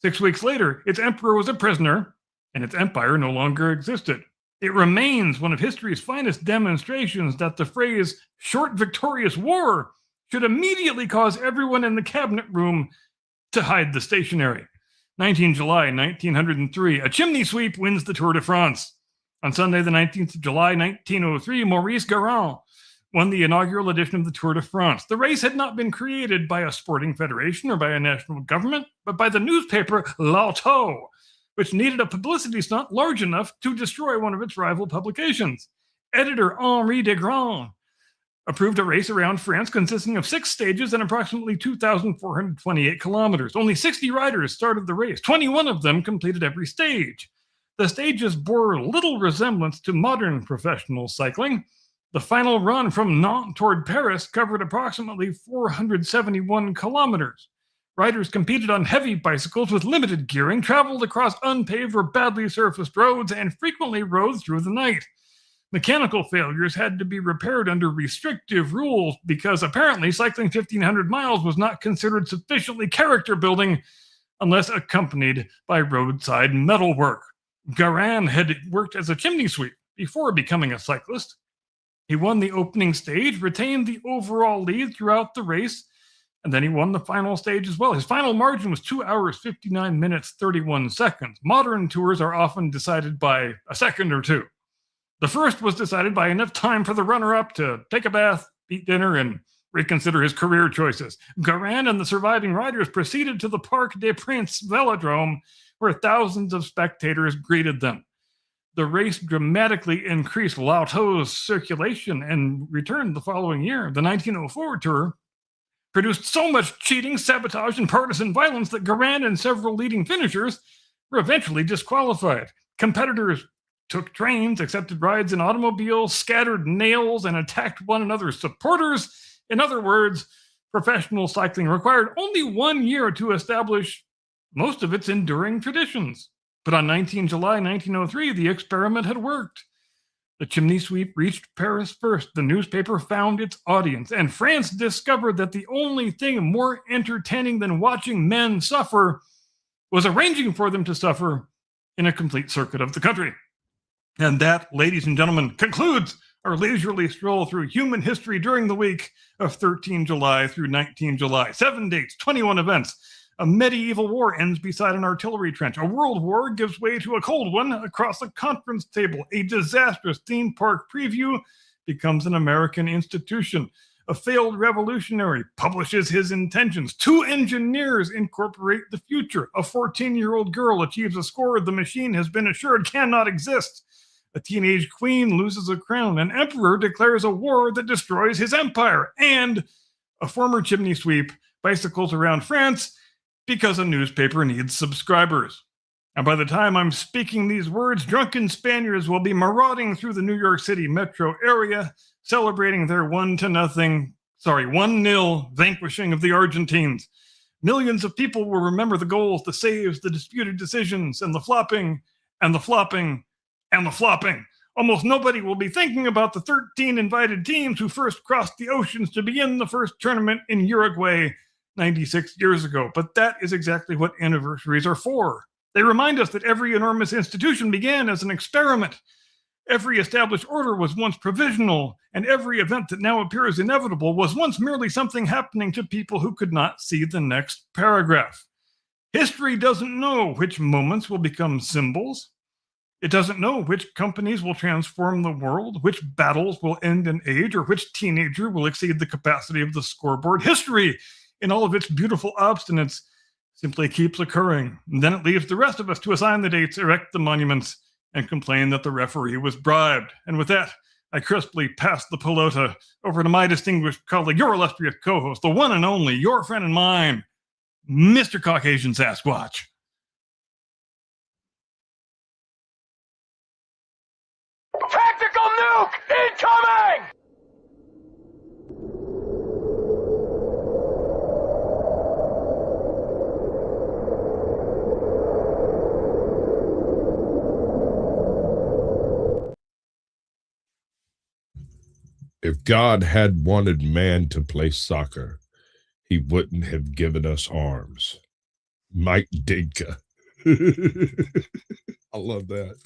6 weeks later, its emperor was a prisoner, and its empire no longer existed. It remains one of history's finest demonstrations that the phrase short victorious war should immediately cause everyone in the cabinet room to hide the stationery. 19 July 1903, a chimney sweep wins the Tour de France. On Sunday, the 19th of July 1903, Maurice Garand won the inaugural edition of the Tour de France. The race had not been created by a sporting federation or by a national government, but by the newspaper L'Auto, which needed a publicity stunt large enough to destroy one of its rival publications. Editor Henri Desgrands approved a race around France consisting of 6 stages and approximately 2,428 kilometers. Only 60 riders started the race. 21 of them completed every stage. The stages bore little resemblance to modern professional cycling. The final run from Nantes toward Paris covered approximately 471 kilometers. Riders competed on heavy bicycles with limited gearing, traveled across unpaved or badly surfaced roads, and frequently rode through the night. Mechanical failures had to be repaired under restrictive rules because apparently cycling 1,500 miles was not considered sufficiently character building unless accompanied by roadside metalwork. Garand had worked as a chimney sweep before becoming a cyclist. He won the opening stage, retained the overall lead throughout the race, and then he won the final stage as well. His final margin was 2 hours, 59 minutes, 31 seconds. Modern tours are often decided by a second or two. The first was decided by enough time for the runner-up to take a bath, eat dinner, and reconsider his career choices. Garand and the surviving riders proceeded to the Parc des Princes velodrome, where thousands of spectators greeted them. The race dramatically increased L'Auto's circulation and returned the following year. The 1904 tour produced so much cheating, sabotage, and partisan violence that Garand and several leading finishers were eventually disqualified. Competitors took trains, accepted rides in automobiles, scattered nails, and attacked one another's supporters. In other words, professional cycling required only 1 year to establish most of its enduring traditions. But on 19 July 1903, the experiment had worked. The chimney sweep reached Paris first. The newspaper found its audience, and France discovered that the only thing more entertaining than watching men suffer was arranging for them to suffer in a complete circuit of the country. And that, ladies and gentlemen, concludes our leisurely stroll through human history during the week of 13 July through 19 July. 7 dates, 21 events. A medieval war ends beside an artillery trench. A world war gives way to a cold one across a conference table. A disastrous theme park preview becomes an American institution. A failed revolutionary publishes his intentions. 2 engineers incorporate the future. A 14-year-old girl achieves a score the machine has been assured cannot exist. A teenage queen loses a crown. An emperor declares a war that destroys his empire. And a former chimney sweep bicycles around France because a newspaper needs subscribers. And by the time I'm speaking these words, drunken Spaniards will be marauding through the New York City metro area, celebrating their 1-0 vanquishing of the Argentines. Millions of people will remember the goals, the saves, the disputed decisions, and the flopping, and the flopping, and the flopping. Almost nobody will be thinking about the 13 invited teams who first crossed the oceans to begin the first tournament in Uruguay 96 years ago. But that is exactly what anniversaries are for. They remind us that every enormous institution began as an experiment. Every established order was once provisional, and every event that now appears inevitable was once merely something happening to people who could not see the next paragraph. History doesn't know which moments will become symbols. It doesn't know which companies will transform the world, which battles will end in age, or which teenager will exceed the capacity of the scoreboard. History, in all of its beautiful obstinance, simply keeps occurring. And then it leaves the rest of us to assign the dates, erect the monuments, and complain that the referee was bribed. And with that, I crisply pass the pelota over to my distinguished colleague, your illustrious co-host, the one and only, your friend and mine, Mr. Caucasian Sasquatch. Tactical nuke incoming! If God had wanted man to play soccer, he wouldn't have given us arms. Mike Ditka. I love that.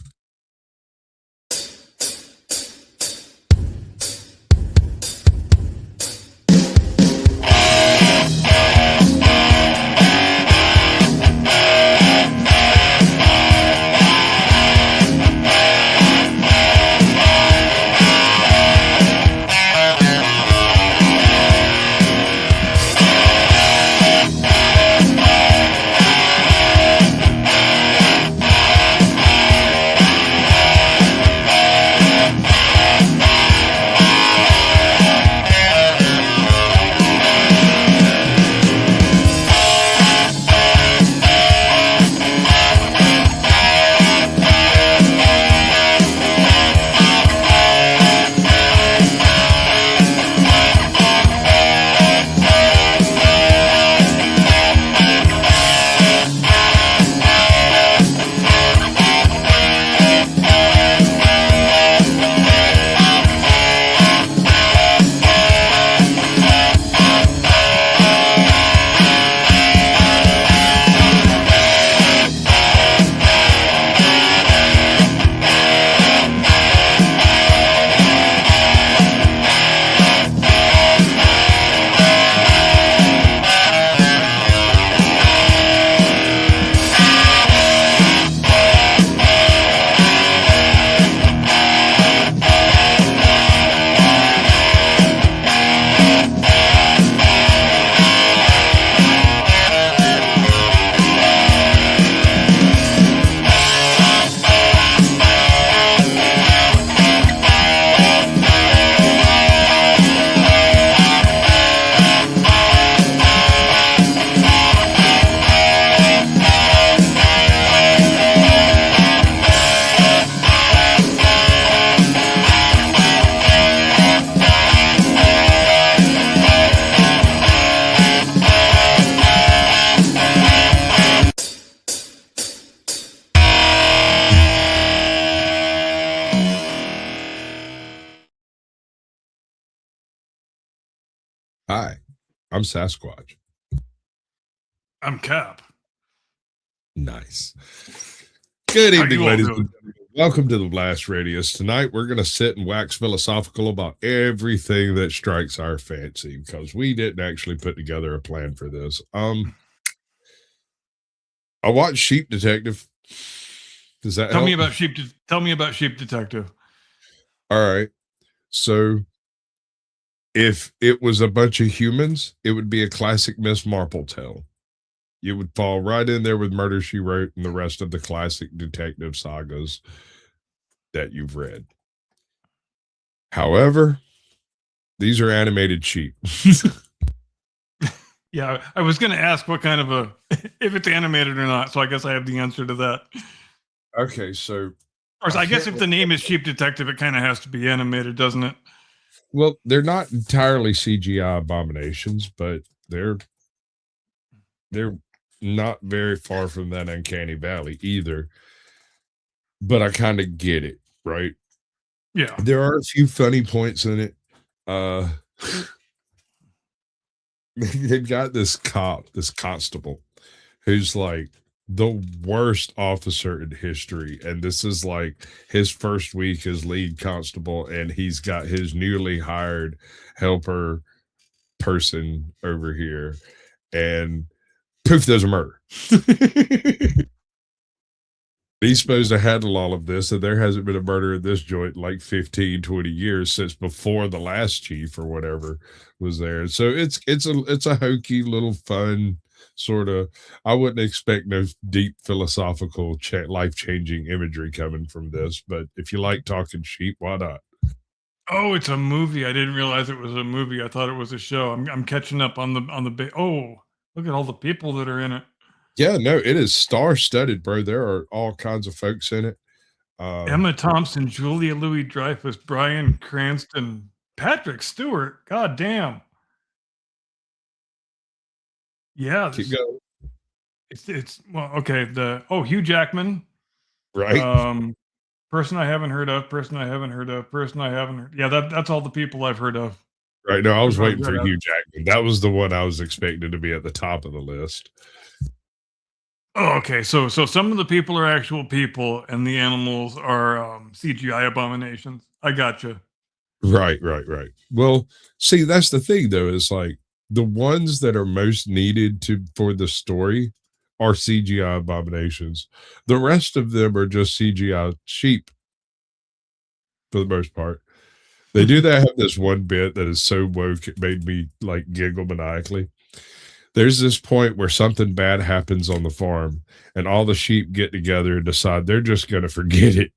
Hi, I'm Sasquatch. I'm Cap. Nice. Good How evening, you all ladies doing? and gentlemen. Welcome to the Blast Radius. Tonight, we're going to sit and wax philosophical about everything that strikes our fancy because we didn't actually put together a plan for this. I watched Sheep Detective. Does that Tell help? me about Sheep Detective. All right. So, if it was a bunch of humans, it would be a classic Miss Marple tale. You would fall right in there with Murder, She Wrote and the rest of the classic detective sagas that you've read. However, these are animated sheep. Yeah, I was going to ask what kind of a if it's animated or not. So I guess I have the answer to that. Okay, so Or I guess if the name is Sheep Detective, it kind of has to be animated, doesn't it? well, they're not entirely CGI abominations, but they're not very far from that uncanny valley either. But I kind of get it, right? Yeah. There are a few funny points in it. They've got this constable, who's like the worst officer in history. And this is like his first week as lead constable, and he's got his newly hired helper person over here, and poof, there's a murder. He's supposed to handle all of this, and there hasn't been a murder in this joint in like 15, 20 years since before the last chief or whatever was there. So it's a hokey little fun sort of. I wouldn't expect no deep philosophical life-changing imagery coming from this, but if you like talking sheep, why not? Oh, it's a movie. I didn't realize it was a movie. I thought it was a show. I'm catching up on the. Oh, look at all the people that are in it. Yeah, no, it is star-studded, bro. There are all kinds of folks in it. Emma Thompson, Julia Louis-Dreyfus, Bryan Cranston, Patrick Stewart. God damn. Yeah, Keep going. it's well, okay. Hugh Jackman, Right. person I haven't heard of, person I haven't heard of, person I haven't heard. Yeah, that's all the people I've heard of. Right. No, I was waiting for Right. Hugh Jackman. That was the one I was expecting to be at the top of the list. Oh, okay. So some of the people are actual people, and the animals are CGI abominations. I gotcha. Right. Well, see, that's the thing though, is like the ones that are most needed for the story are CGI abominations. The rest of them are just CGI sheep for the most part. They do that have this one bit that is so woke it made me like giggle maniacally. There's this point where something bad happens on the farm, and all the sheep get together and decide they're just going to forget it.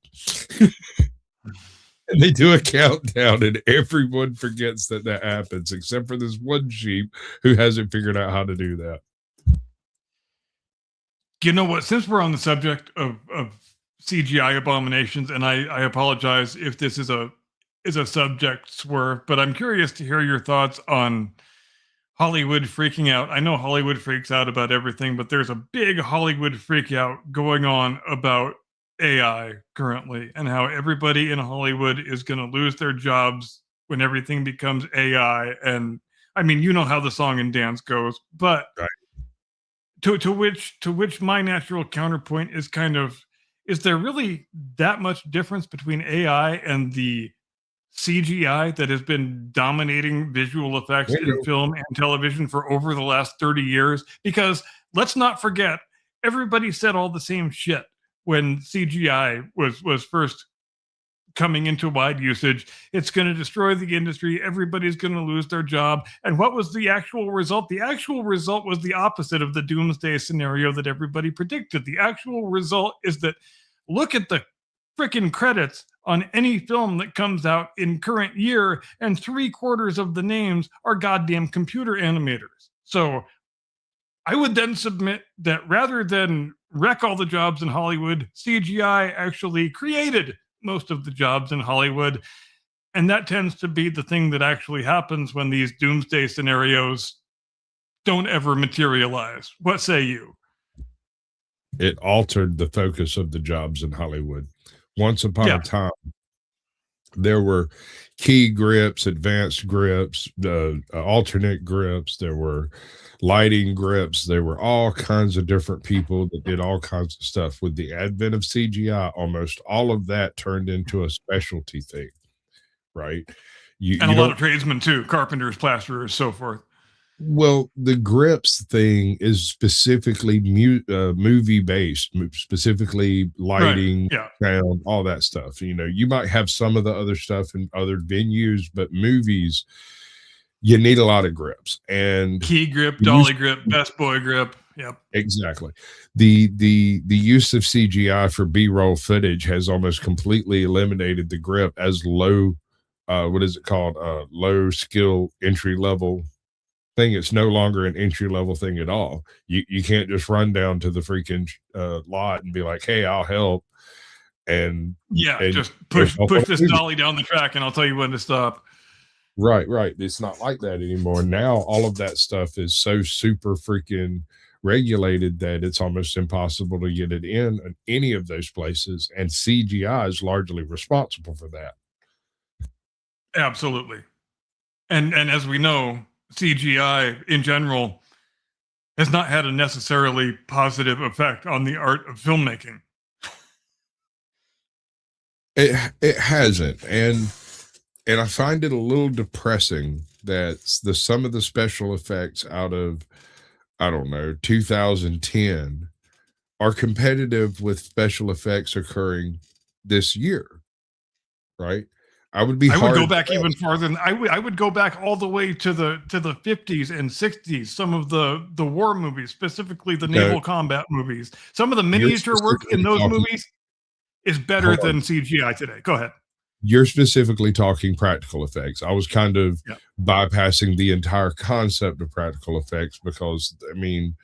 And they do a countdown, and everyone forgets that happens, except for this one sheep who hasn't figured out how to do that. You know what? Since we're on the subject of CGI abominations, and I apologize if this is a subject swerve, but I'm curious to hear your thoughts on Hollywood freaking out. I know Hollywood freaks out about everything, but there's a big Hollywood freak out going on about AI currently, and how everybody in Hollywood is going to lose their jobs when everything becomes AI. And I mean, you know how the song and dance goes, but Right. to which my natural counterpoint is kind of, is there really that much difference between AI and the CGI that has been dominating visual effects in film and television for over the last 30 years? Because let's not forget, everybody said all the same shit when CGI was first coming into wide usage. It's going to destroy the industry. Everybody's going to lose their job. And what was the actual result? The actual result was the opposite of the doomsday scenario that everybody predicted. The actual result is that, look at the freaking credits on any film that comes out in current year, and 3/4 of the names are goddamn computer animators. So I would then submit that rather than wreck all the jobs in Hollywood, CGI actually created most of the jobs in Hollywood. And that tends to be the thing that actually happens when these doomsday scenarios don't ever materialize. What say you? It altered the focus of the jobs in Hollywood. Once upon a time, There were key grips, advanced grips, alternate grips. There were lighting grips. There were all kinds of different people that did all kinds of stuff. With the advent of CGI, almost all of that turned into a specialty thing, right? And You a lot don't. of tradesmen too, carpenters, plasterers, so forth. Well, the grips thing is specifically movie based, specifically lighting, Yeah. sound, all that stuff. You might have some of the other stuff in other venues, but movies, you need a lot of grips. And Key grip, dolly grip, best boy grip. Yep. exactly. The use of CGI for B-roll footage has almost completely eliminated the grip as low, what is it called? Low skill entry level thing. It's no longer an entry level thing at all. You can't just run down to the freaking lot and be like, "Hey, I'll help." And Just push this dolly down the track, and I'll tell you when to stop. Right. It's not like that anymore. Now all of that stuff is so super freaking regulated that it's almost impossible to get it in any of those places, and CGI is largely responsible for that. Absolutely. And as we know, CGI in general has not had a necessarily positive effect on the art of filmmaking. It hasn't, and I find it a little depressing that some of the special effects out of, I don't know, 2010 are competitive with special effects occurring this year, right? I would go back even farther than I would go back all the way to the 50s and 60s. Some of the war movies, specifically the naval combat movies, some of the miniature work in those movies is better than CGI today. Go ahead. You're specifically talking practical effects. I was kind of bypassing the entire concept of practical effects because, I mean,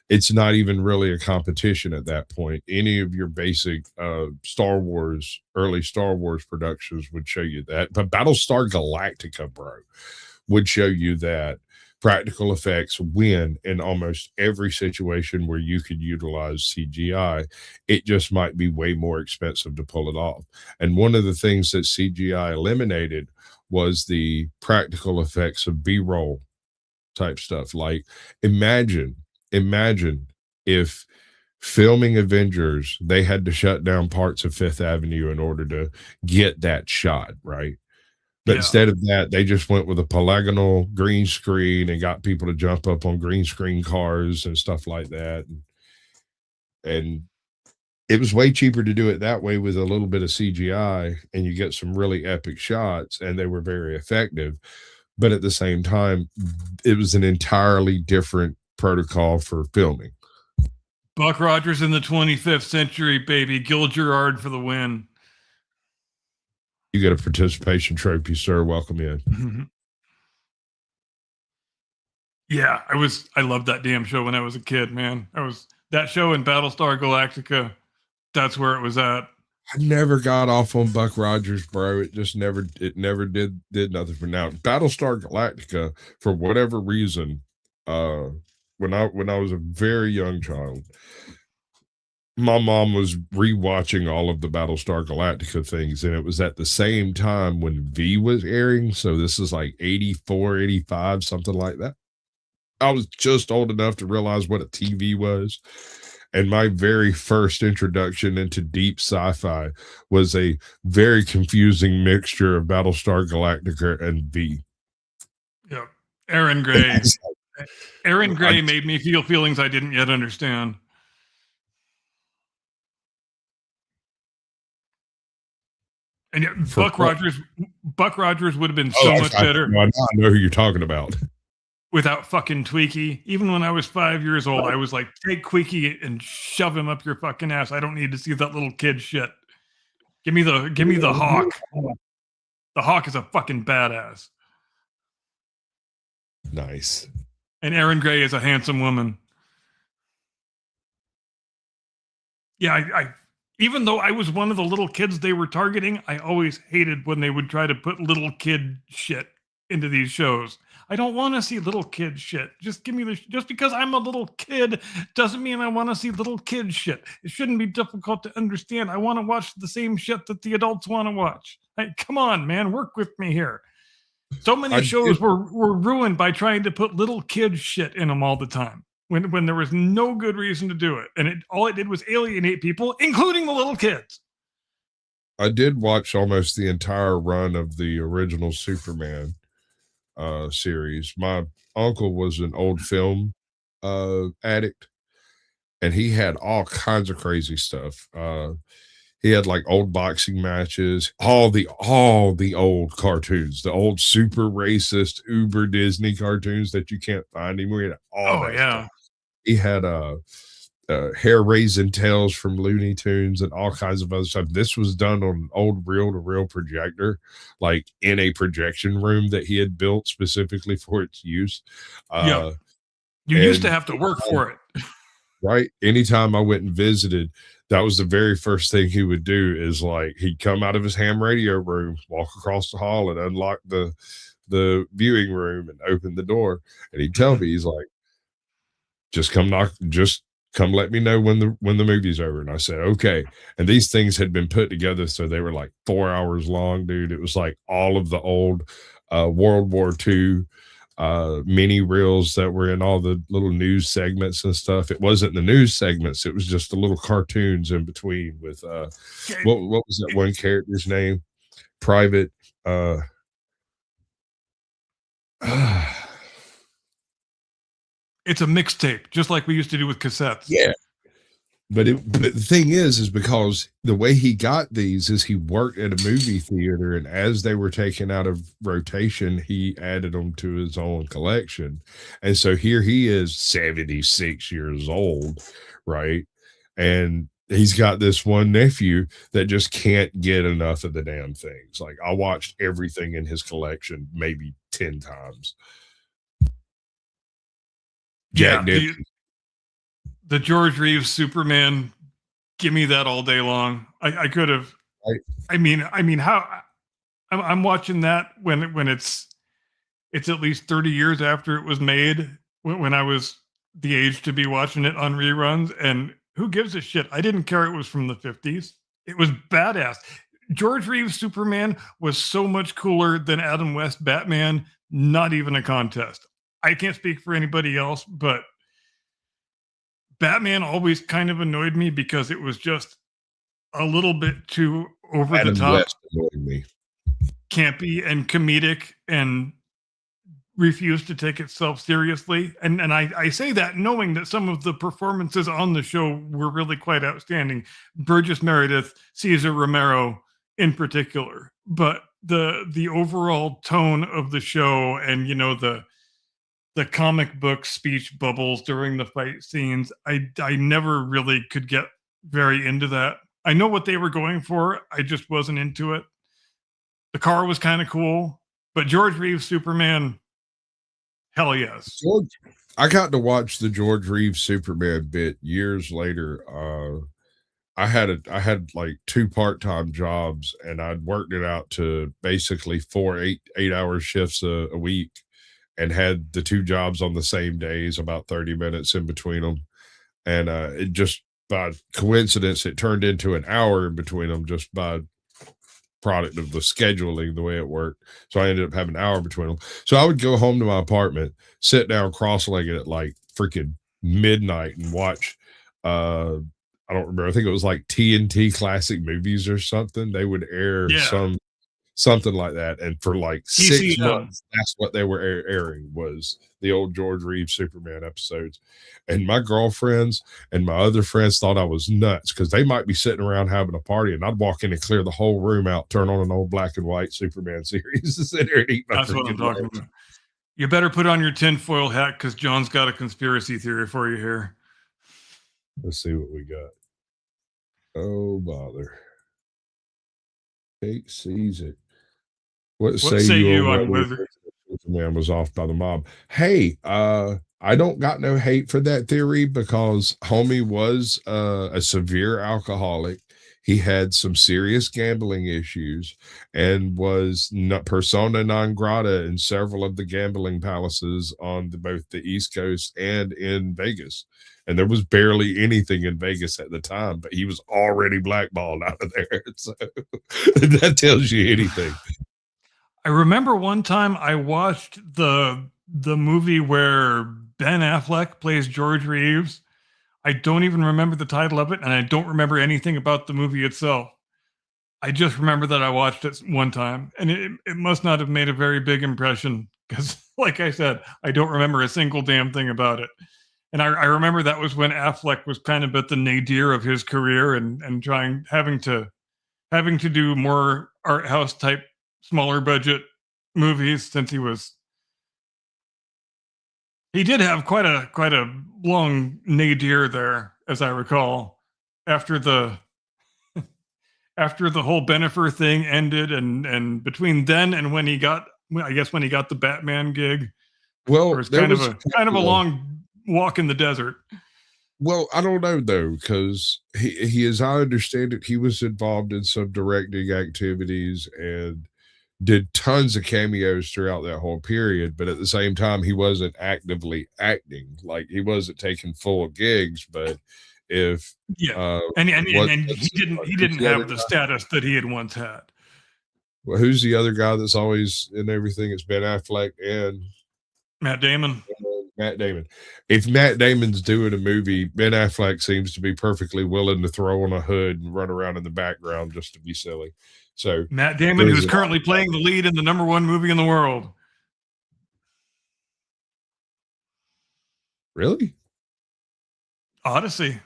it's not even really a competition at that point. Any of your basic early Star Wars productions would show you that. But Battlestar Galactica, bro, would show you that practical effects win in almost every situation where you could utilize CGI. It just might be way more expensive to pull it off. And one of the things that CGI eliminated was the practical effects of B-roll type stuff. Like imagine if filming Avengers, they had to shut down parts of Fifth Avenue in order to get that shot, right? But instead of that, they just went with a polygonal green screen and got people to jump up on green screen cars and stuff like that. And it was way cheaper to do it that way with a little bit of CGI, and you get some really epic shots, and they were very effective. But at the same time, it was an entirely different protocol for filming. Buck Rogers in the 25th century, baby. Gil Gerard for the win. You get a participation trophy, sir. Welcome in. Yeah, I loved that damn show when I was a kid, man. That show in Battlestar Galactica. That's where it was at. I never got off on Buck Rogers, bro. It just never did nothing for now. Battlestar Galactica, for whatever reason, when I was a very young child, my mom was rewatching all of the Battlestar Galactica things, and it was at the same time when V was airing. So this is like 84, 85, something like that. I was just old enough to realize what a TV was. And my very first introduction into deep sci-fi was a very confusing mixture of Battlestar Galactica and V. Yeah. Aaron Gray. Aaron Gray made me feel feelings I didn't yet understand. And yet, Buck Rogers would have been so much better. I know who you're talking about. Without fucking Tweaky. Even when I was 5 years old, I was like, take Tweaky and shove him up your fucking ass. I don't need to see that little kid shit. Give me the Hawk. The Hawk is a fucking badass. Nice. And Aaron Gray is a handsome woman. Yeah, I even though I was one of the little kids they were targeting, I always hated when they would try to put little kid shit into these shows. I don't want to see little kid shit. Just give me just because I'm a little kid doesn't mean I want to see little kid shit. It shouldn't be difficult to understand. I want to watch the same shit that the adults want to watch. Like, come on, man, work with me here. So many shows were ruined by trying to put little kid shit in them all the time when there was no good reason to do it. And all it did was alienate people, including the little kids. I did watch almost the entire run of the original Superman series. My uncle was an old film addict, and he had all kinds of crazy stuff. He had like old boxing matches, all the old cartoons, the old super racist uber Disney cartoons that you can't find anymore. He had all that stuff. He had hair raising tales from Looney Tunes and all kinds of other stuff. This was done on an old reel-to-reel projector, like in a projection room that he had built specifically for its use. You used to have to work for it. Right. Anytime I went and visited, that was the very first thing he would do is like he'd come out of his ham radio room, walk across the hall and unlock the viewing room and open the door. And he'd tell me, he's like, just come let me know when the movie's over. And I said, okay. And these things had been put together, so they were like 4 hours long, dude. It was like all of the old World War II mini reels that were in all the little news segments and stuff. It wasn't the news segments, it was just the little cartoons in between with what was that one character's name? Private it's a mixtape, just like we used to do with cassettes. Yeah. But the thing is because the way he got these is he worked at a movie theater, and as they were taken out of rotation, he added them to his own collection. And so here he is, 76 years old, right? And he's got this one nephew that just can't get enough of the damn things. Like, I watched everything in his collection maybe 10 times. Jack the George Reeves Superman, give me that all day long. I could have. I mean, how I'm watching that when it's at least 30 years after it was made, when I was the age to be watching it on reruns, and who gives a shit? I didn't care it was from the 50s. It was badass. George Reeves Superman was so much cooler than Adam West Batman, not even a contest. I can't speak for anybody else, but Batman always kind of annoyed me because it was just a little bit too over the top, campy and comedic, and refused to take itself seriously. And I say that knowing that some of the performances on the show were really quite outstanding. Burgess Meredith, Cesar Romero in particular. But the overall tone of the show and, the comic book speech bubbles during the fight scenes, I never really could get very into that. I know what they were going for. I just wasn't into it. The car was kind of cool, but George Reeves Superman, hell yes. I got to watch the George Reeves Superman bit years later. I had like 2 part-time jobs, and I'd worked it out to basically 4 8-hour shifts a week, and had the 2 jobs on the same days, about 30 minutes in between them. And it just by coincidence, it turned into an hour in between them just by product of the scheduling, the way it worked. So I ended up having an hour between them. So I would go home to my apartment, sit down cross-legged at like freaking midnight and watch, I don't remember, I think it was like TNT Classic Movies or something. They would air something like that, and for like 6 months that's what they were airing, was the old George Reeves Superman episodes. And my girlfriends and my other friends thought I was nuts because they might be sitting around having a party, and I'd walk in and clear the whole room out, turn on an old black and white Superman series and sit there and eat my That's what I'm talking about. You better put on your tinfoil hat because John's got a conspiracy theory for you here. Let's see what we got. Oh bother. Kate sees it. What say you on whether Superman was off by the mob? Hey, I don't got no hate for that theory because homie was a severe alcoholic. He had some serious gambling issues and was not persona non grata in several of the gambling palaces on both the East Coast and in Vegas. And there was barely anything in Vegas at the time, but he was already blackballed out of there. So that tells you anything. I remember one time I watched the movie where Ben Affleck plays George Reeves. I don't even remember the title of it, and I don't remember anything about the movie itself. I just remember that I watched it one time, and it must not have made a very big impression because, like I said, I don't remember a single damn thing about it. And I remember that was when Affleck was kind of at the nadir of his career and having to do more art house type, smaller budget movies since he did have quite a long nadir there, as I recall, after the whole Bennifer thing ended, and between then and when he got the Batman gig, Well, there was there kind was of a long walk in the desert. Well, I don't know though, because he, as I understand it, he was involved in some directing activities and did tons of cameos throughout that whole period. But at the same time, he wasn't actively acting; like he wasn't taking full gigs. But if and he didn't have the status that he had once had. Well, who's the other guy that's always in everything? It's Ben Affleck and Matt Damon. Matt Damon. If Matt Damon's doing a movie, Ben Affleck seems to be perfectly willing to throw on a hood and run around in the background just to be silly. So Matt Damon, who's currently playing the lead in the #1 movie in the world. Really? Odyssey.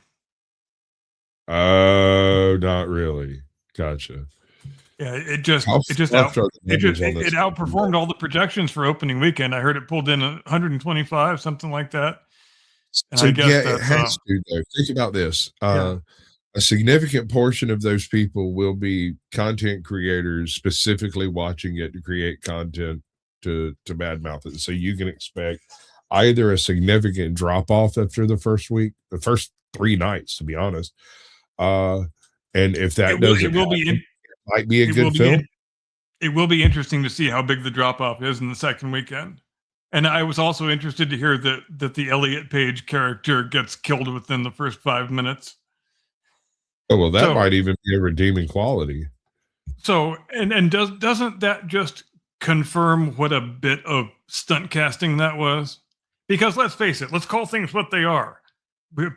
Oh, not really. Gotcha. Yeah, it outperformed all the projections for opening weekend. I heard it pulled in 125, something like that. And so, I guess it has to, though. Think about this. A significant portion of those people will be content creators specifically watching it to create content to badmouth it. So you can expect either a significant drop off after the first week, the first 3 nights, to be honest. And if that might be a good film. It will be interesting to see how big the drop off is in the second weekend. And I was also interested to hear that the Elliot Page character gets killed within the first 5 minutes. Oh, well, that might even be a redeeming quality. So, and doesn't that just confirm what a bit of stunt casting that was? Because let's face it, let's call things what they are.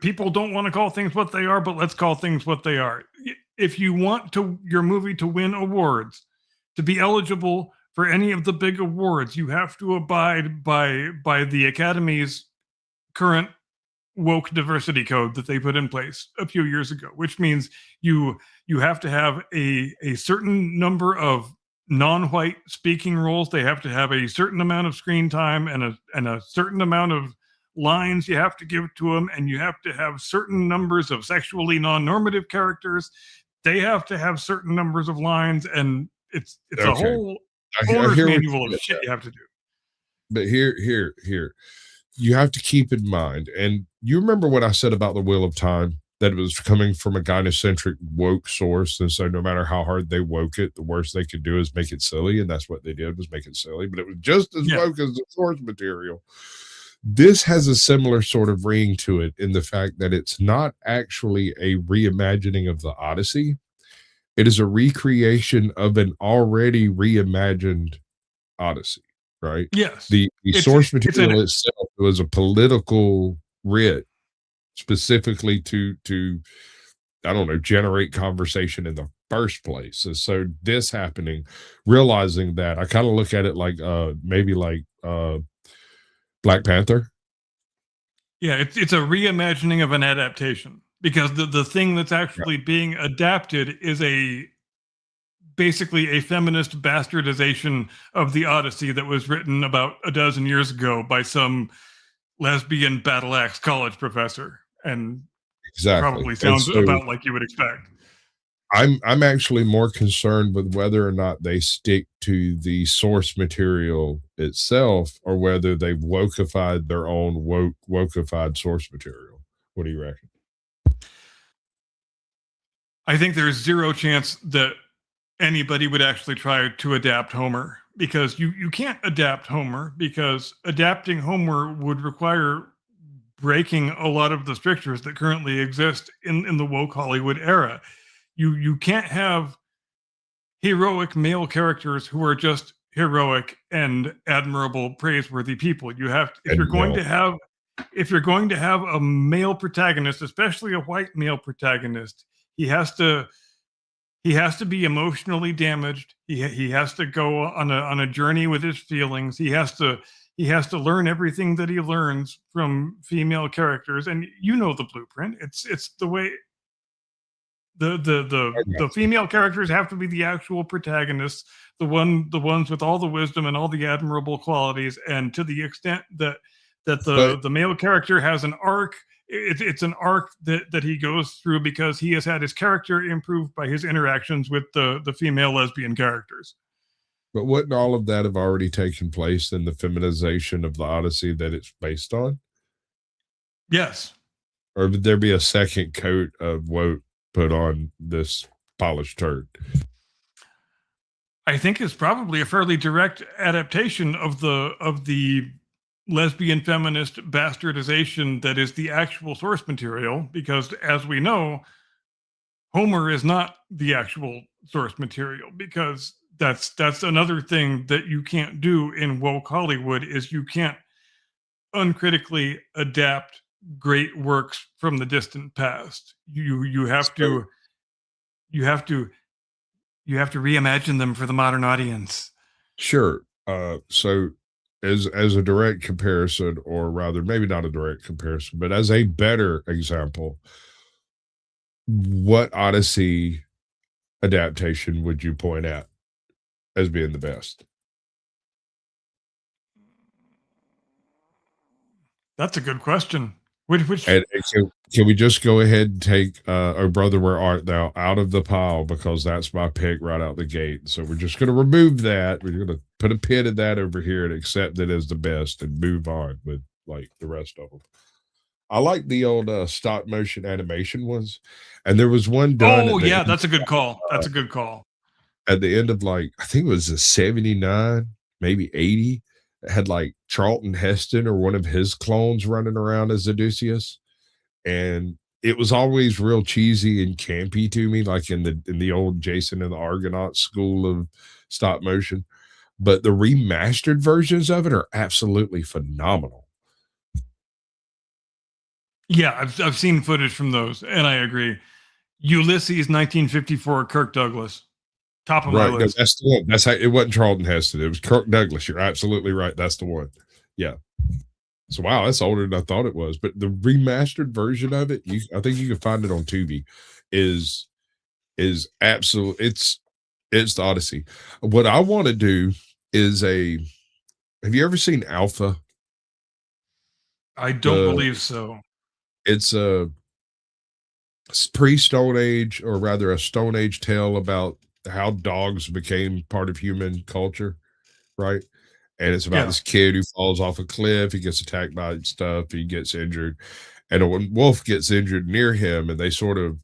People don't want to call things what they are, but let's call things what they are. If you want your movie to win awards, to be eligible for any of the big awards, you have to abide by the Academy's current woke diversity code that they put in place a few years ago, which means you have to have a certain number of non-white speaking roles. They have to have a certain amount of screen time and a certain amount of lines you have to give to them, and you have to have certain numbers of sexually non-normative characters. They have to have certain numbers of lines, and it's a whole owner's manual of shit you have to do. But here, you have to keep in mind, and you remember what I said about the Wheel of Time, that it was coming from a gynocentric woke source, and so no matter how hard they woke it, the worst they could do is make it silly, and that's what they did, was make it silly. But it was just as woke as the source material. This has a similar sort of ring to it in the fact that it's not actually a reimagining of the Odyssey. It is a recreation of an already reimagined Odyssey, right? Yes. The source material itself was a political writ specifically to I don't know, generate conversation in the first place. And so this happening, realizing that, I kind of look at it like maybe like Black Panther. Yeah, it's a reimagining of an adaptation, because the thing that's actually being adapted is basically a feminist bastardization of the Odyssey that was written about a dozen years ago by some lesbian battle axe college professor, and probably sounds about like you would expect. I'm actually more concerned with whether or not they stick to the source material itself, or whether they've wokeified their own wokeified source material. What do you reckon? I think there's zero chance that anybody would actually try to adapt Homer, because you can't adapt Homer, because adapting Homer would require breaking a lot of the strictures that currently exist in the woke Hollywood era. You can't have heroic male characters who are just heroic and admirable, praiseworthy people. You have, if you're going to have, if you're going to have a male protagonist, especially a white male protagonist, he has to be emotionally damaged. He has to go on a journey with his feelings. He has to learn everything that he learns from female characters. And you know the blueprint. It's the way the female characters have to be the actual protagonists, the ones with all the wisdom and all the admirable qualities. And to the extent that the male character has an arc, it's an arc that he goes through because he has had his character improved by his interactions with the female lesbian characters. But wouldn't all of that have already taken place in the feminization of the Odyssey that it's based on? Yes. Or would there be a second coat of woke put on this polished turd? I think it's probably a fairly direct adaptation of the lesbian feminist bastardization that is the actual source material, because as we know, Homer is not the actual source material, because that's another thing that you can't do in woke Hollywood, is you can't uncritically adapt great works from the distant past. You have to reimagine them for the modern audience. Sure. So as a direct comparison, or rather maybe not a direct comparison, but as a better example, what Odyssey adaptation would you point at as being the best? That's a good question. Which And can we just go ahead and take Oh Brother Where Art Thou out of the pile, because that's my pick right out the gate. So we're just going to remove that. We're going to put a pin in that over here and accept it as the best and move on with like the rest of them. I like the old stop motion animation ones, and there was one done. Oh yeah, that's a good call. That's a good call. At the end of, like, I think it was a 79, maybe 80. It had like Charlton Heston or one of his clones running around as Odysseus, and it was always real cheesy and campy to me, like in the old Jason and the Argonauts school of stop motion. But the remastered versions of it are absolutely phenomenal. Yeah, I've seen footage from those, and I agree. Ulysses 1954, Kirk Douglas, top of my Right, no, list. that's the one. That's how it wasn't Charlton Heston. It was Kirk Douglas. You're absolutely right. That's the one. Yeah. So wow, that's older than I thought it was. But the remastered version of it, I think you can find it on Tubi, is absolute. It's the Odyssey. What I want to do is have you ever seen Alpha? I don't believe so. It's a pre-Stone Age, or rather a Stone Age tale about how dogs became part of human culture, right? And it's about this kid who falls off a cliff. He gets attacked by stuff. He gets injured, and a wolf gets injured near him, and they sort of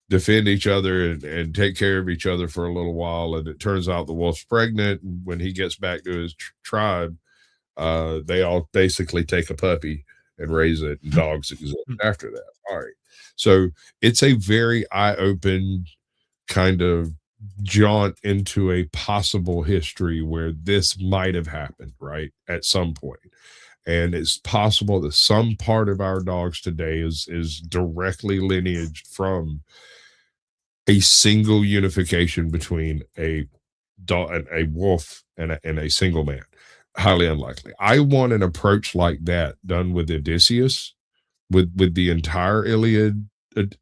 defend each other and take care of each other for a little while. And it turns out the wolf's pregnant. And when he gets back to his tribe, they all basically take a puppy and raise it, and dogs exist after that. All right. So it's a very eye-open kind of jaunt into a possible history where this might have happened, right, at some point. And it's possible that some part of our dogs today is directly lineaged from a single unification between a dog, a wolf, and a single man. Highly unlikely. I want an approach like that done with Odysseus, with the entire Iliad,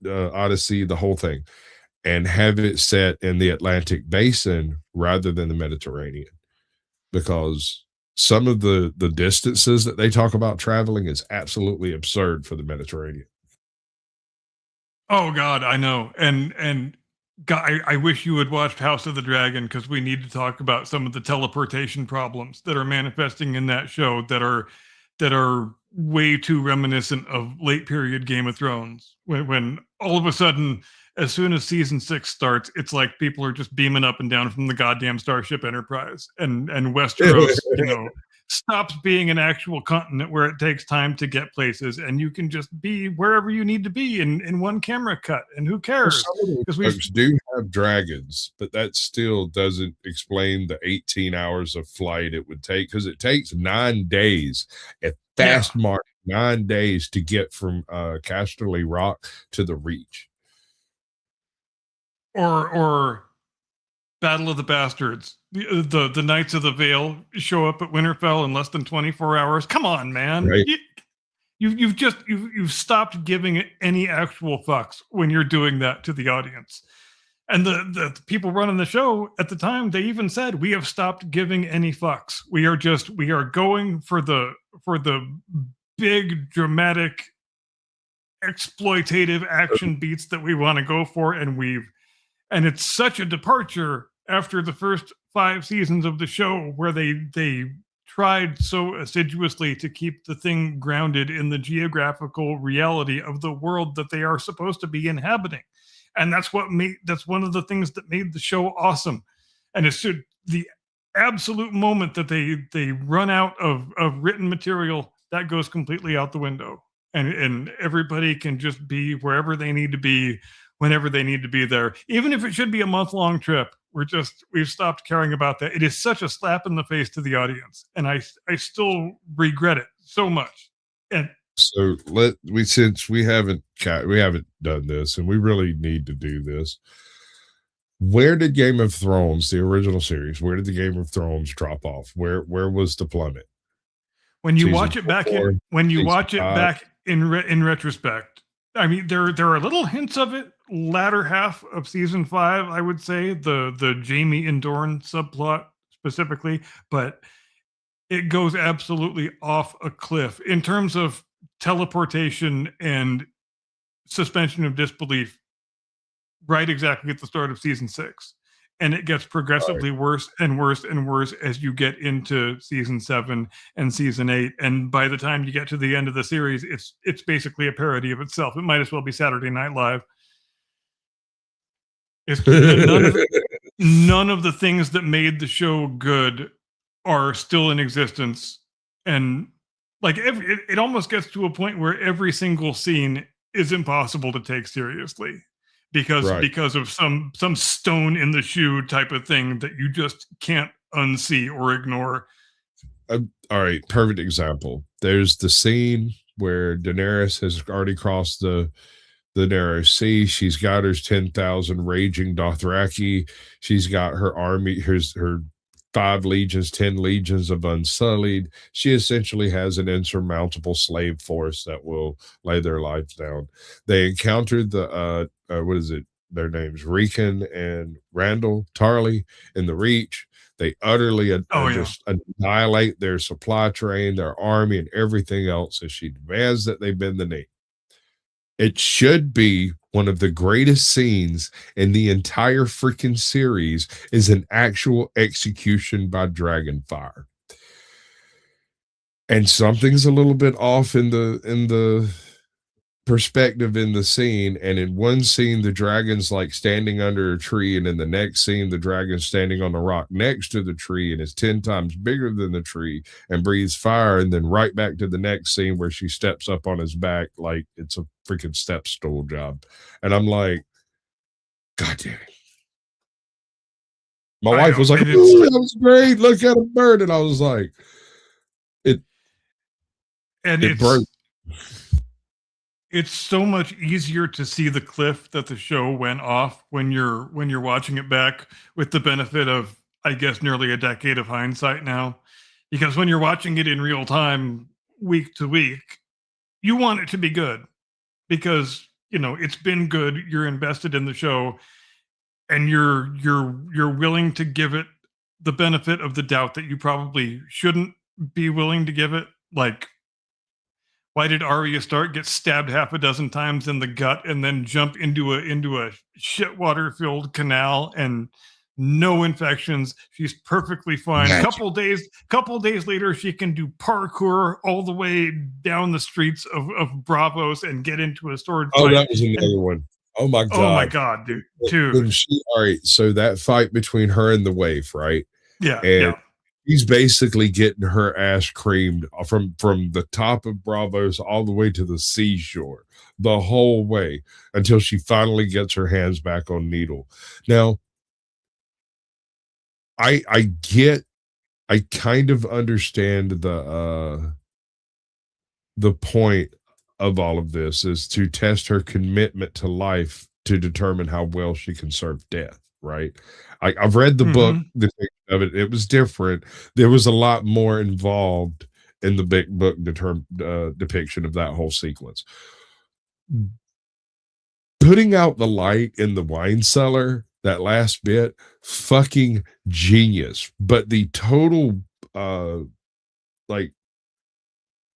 Odyssey, the whole thing, and have it set in the Atlantic basin rather than the Mediterranean, because some of the distances that they talk about traveling is absolutely absurd for the Mediterranean. Oh God, I know. And God, I wish you had watched House of the Dragon, because we need to talk about some of the teleportation problems that are manifesting in that show that are way too reminiscent of late period Game of Thrones, when all of a sudden as soon as season 6 starts, it's like people are just beaming up and down from the goddamn Starship Enterprise, and Westeros, stops being an actual continent where it takes time to get places, and you can just be wherever you need to be in one camera cut, and who cares? Because we do have dragons, but that still doesn't explain the 18 hours of flight it would take, because it takes 9 days at fast mark, 9 days to get from Casterly Rock to the Reach. Or Battle of the Bastards. The Knights of the Vale show up at Winterfell in less than 24 hours. Come on, man. Right. You've stopped giving any actual fucks when you're doing that to the audience. And the people running the show at the time, they even said, we have stopped giving any fucks. We are going for the big dramatic exploitative action beats that we want to go for, and it's such a departure after the first 5 seasons of the show, where they tried so assiduously to keep the thing grounded in the geographical reality of the world that they are supposed to be inhabiting. And that's one of the things that made the show awesome. And it's the absolute moment that they run out of written material, that goes completely out the window. And everybody can just be wherever they need to be, whenever they need to be there, even if it should be a month-long trip. We've stopped caring about that. It is such a slap in the face to the audience, and I still regret it so much. And so since we haven't done this, and we really need to do this. Where did Game of Thrones, the original series, where did the Game of Thrones drop off? Where was the plummet? When you watch it back in retrospect, I mean, there are little hints of it. Latter half of season 5, I would say, the Jaime and Dorne subplot specifically, but it goes absolutely off a cliff in terms of teleportation and suspension of disbelief. Right, exactly at the start of season 6, and it gets progressively worse and worse and worse as you get into season 7 and season 8. And by the time you get to the end of the series, it's basically a parody of itself. It might as well be Saturday Night Live. None of the things that made the show good are still in existence, and like it almost gets to a point where every single scene is impossible to take seriously. Because of some stone in the shoe type of thing that you just can't unsee or ignore. All right, perfect example. There's the scene where Daenerys has already crossed the narrow sea. She's got her 10,000 raging Dothraki. She's got her army, her 5 legions, 10 legions of Unsullied. She essentially has an insurmountable slave force that will lay their lives down. They encountered the what is it? Their names, Rickon and Randall Tarly in the Reach. They utterly just annihilate their supply train, their army, and everything else as she demands that they bend the knee. It should be one of the greatest scenes in the entire freaking series, is an actual execution by Dragonfire. And something's a little bit off in the perspective in the scene. And in one scene, the dragon's like standing under a tree, and in the next scene, the dragon's standing on a rock next to the tree and is 10 times bigger than the tree and breathes fire. And then right back to the next scene where she steps up on his back like it's a freaking step stool job. And I'm like, God damn it. My wife was like, "Oh, that was great. Look at him burn." And I was like, it broke. It's so much easier to see the cliff that the show went off when you're watching it back with the benefit of, I guess, nearly a decade of hindsight now. Because when you're watching it in real time, week to week, you want it to be good because, it's been good. You're invested in the show, and you're willing to give it the benefit of the doubt that you probably shouldn't be willing to give it. Like, why did Arya Stark get stabbed half a dozen times in the gut and then jump into a shit water filled canal and no infections? She's perfectly fine. Couple days later, she can do parkour all the way down the streets of Bravos and get into a sword fight. Oh, that was another one. Oh my god. Oh my god, dude. When all right, so that fight between her and the waif, right? Yeah, And yeah. he's basically getting her ass creamed from the top of Bravos all the way to the seashore, the whole way until she finally gets her hands back on Needle. Now, I kind of understand the point of all of this is to test her commitment to life to determine how well she can serve death, right? I've read the book the thing of it. It was different. There was a lot more involved in the big book depiction of that whole sequence. Putting out the light in the wine cellar, that last bit, fucking genius. But the total like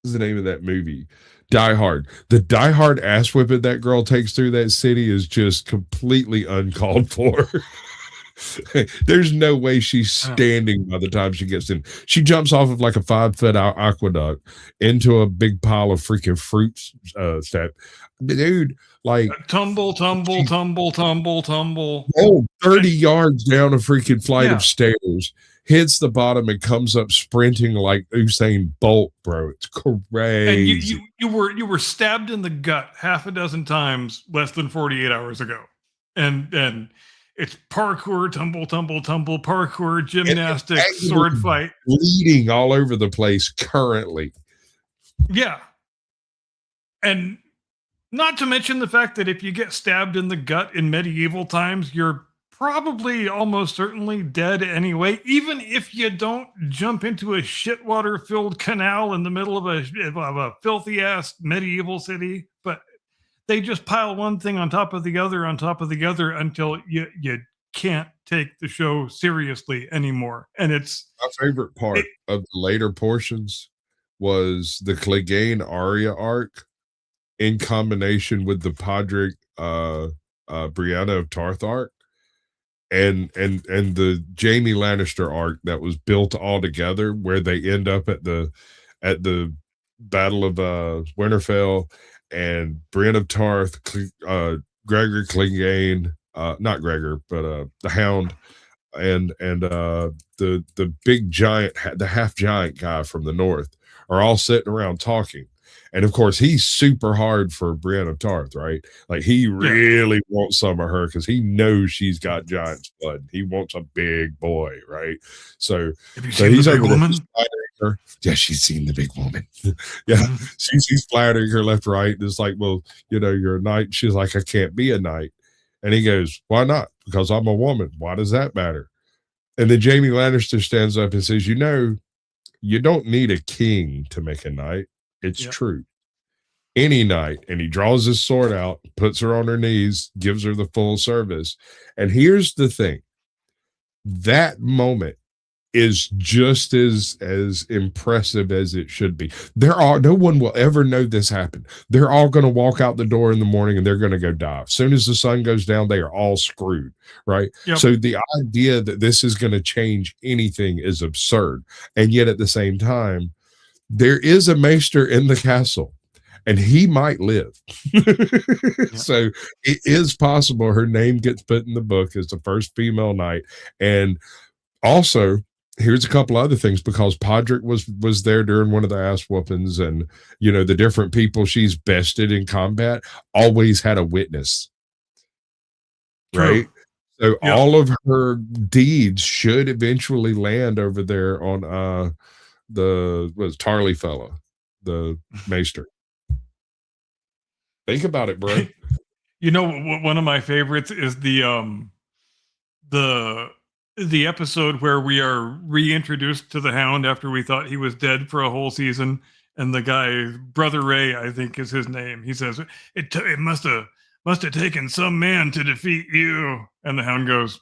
what's the name of that movie? Die Hard. The Die Hard ass whipping that girl takes through that city is just completely uncalled for. There's no way she's standing by the time she gets in. She jumps off of like a 5-foot aqueduct into a big pile of freaking fruits. Dude, like tumble. 30 yards down a freaking flight of stairs, hits the bottom and comes up sprinting like Usain Bolt, bro. It's crazy. And you were stabbed in the gut half a dozen times less than 48 hours ago. And it's parkour, tumble, parkour, gymnastics, sword fight. Bleeding all over the place currently. Yeah. And not to mention the fact that if you get stabbed in the gut in medieval times, you're probably almost certainly dead anyway, even if you don't jump into a shitwater-filled canal in the middle of a filthy-ass medieval city. But they just pile one thing on top of the other until you can't take the show seriously anymore. And it's my favorite part of the later portions was the Clegane Arya arc in combination with the Podrick Brianna of Tarth arc and the Jaime Lannister arc that was built all together, where they end up at the Battle of Winterfell, and Brienne of Tarth, Gregor Clegane, not Gregor, but the Hound, and the big giant, the half giant guy from the north are all sitting around talking. And of course, he's super hard for Brienne of Tarth, right? Like he really wants some of her because he knows she's got giant blood. He wants a big boy, right? So he's over there flattering her. Yeah, she's seen the big woman. Yeah, he's flattering her left, right. It's like, well, you're a knight. She's like, I can't be a knight. And he goes, why not? Because I'm a woman. Why does that matter? And then Jaime Lannister stands up and says, you don't need a king to make a knight. It's true. Any knight. And he draws his sword out, puts her on her knees, gives her the full service. And here's the thing. That moment is just as impressive as it should be. No one will ever know this happened. They're all going to walk out the door in the morning and they're going to go dive. As soon as the sun goes down, they are all screwed, right? Yep. So the idea that this is going to change anything is absurd. And yet at the same time, there is a maester in the castle and he might live. So it is possible her name gets put in the book as the first female knight. And also, here's a couple other things, because Podrick was there during one of the ass whoopings, and the different people she's bested in combat always had a witness. Right? So all of her deeds should eventually land over there on Tarly fella, the maester. Think about it, bro. One of my favorites is the episode where we are reintroduced to the Hound after we thought he was dead for a whole season, and the guy, Brother Ray, I think is his name. He says, "It must have taken some man to defeat you," and the Hound goes,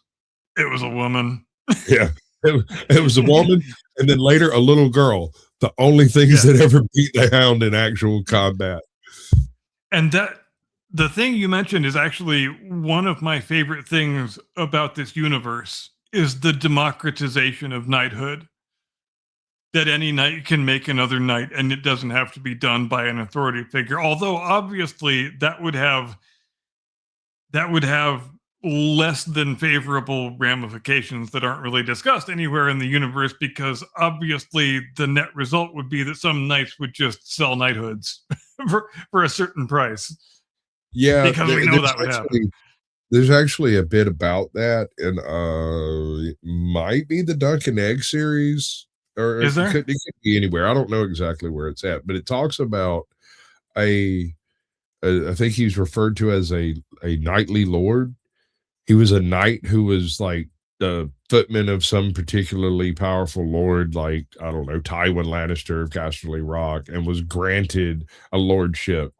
"It was a woman." Yeah, it was a woman, and then later a little girl. The only things that ever beat the Hound in actual combat. And the thing you mentioned is actually one of my favorite things about this universe, is the democratization of knighthood. That any knight can make another knight, and it doesn't have to be done by an authority figure. Although obviously that would have that would have less than favorable ramifications that aren't really discussed anywhere in the universe, because obviously the net result would be that some knights would just sell knighthoods for a certain price, Yeah, because we know that would happen. there's actually a bit about that, and it might be the Duncan Egg series, or Is there? it could be anywhere. I don't know exactly where it's at, but it talks about a, I think he's referred to as a knightly lord. He was a knight who was like the footman of some particularly powerful lord, like, I don't know, Tywin Lannister of Casterly Rock, and was granted a lordship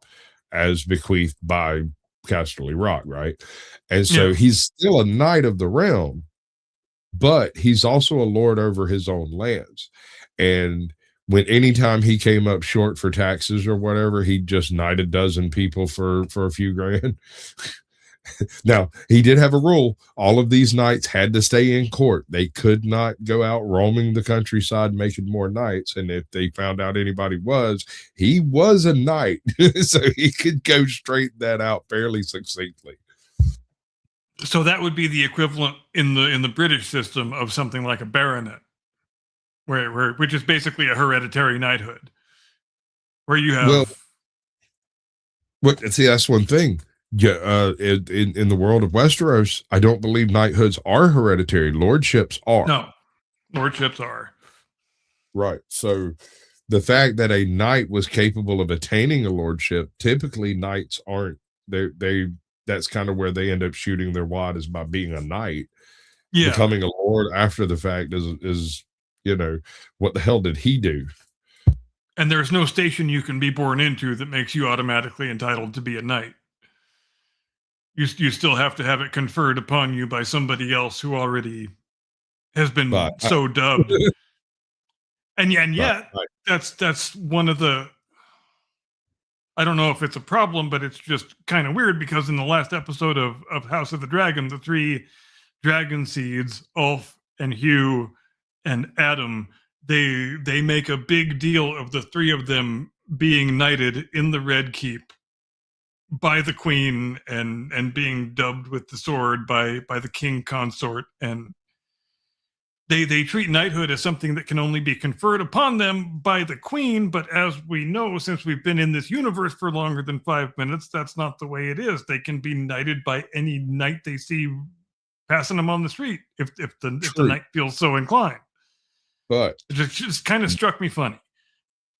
as bequeathed by Casterly Rock, right? And so Yeah. he's still a knight of the realm, but he's also a lord over his own lands. And when anytime he came up short for taxes or whatever, he'd just knight a dozen people for a few grand. Now, he did have a rule. All of these knights had to stay in court. They could not go out roaming the countryside making more knights. And if they found out anybody was, he was a knight. So he could go straighten that out fairly succinctly. So that would be the equivalent in the British system of something like a baronet, which is basically a hereditary knighthood, where you have. Well, see, that's one thing. Yeah, in the world of Westeros, I don't believe knighthoods are hereditary. Lordships are. No, lordships are. Right. So the fact that a knight was capable of attaining a lordship, typically knights aren't. They that's kind of where they end up shooting their wad, is by being a knight. Yeah. Becoming a lord after the fact is what the hell did he do? And there's no station you can be born into that makes you automatically entitled to be a knight. You still have to have it conferred upon you by somebody else who already has been so dubbed. And yet, that's one of the. I don't know if it's a problem, but it's just kind of weird, because in the last episode of House of the Dragon, the 3 dragon seeds, Ulf and Hugh and Adam, they make a big deal of the 3 of them being knighted in the Red Keep by the queen, and being dubbed with the sword by the king consort, and they treat knighthood as something that can only be conferred upon them by the queen. But as we know, since we've been in this universe for longer than 5 minutes, that's not the way it is. They can be knighted by any knight they see passing them on the street, if the knight feels so inclined. But it just kind of struck me funny.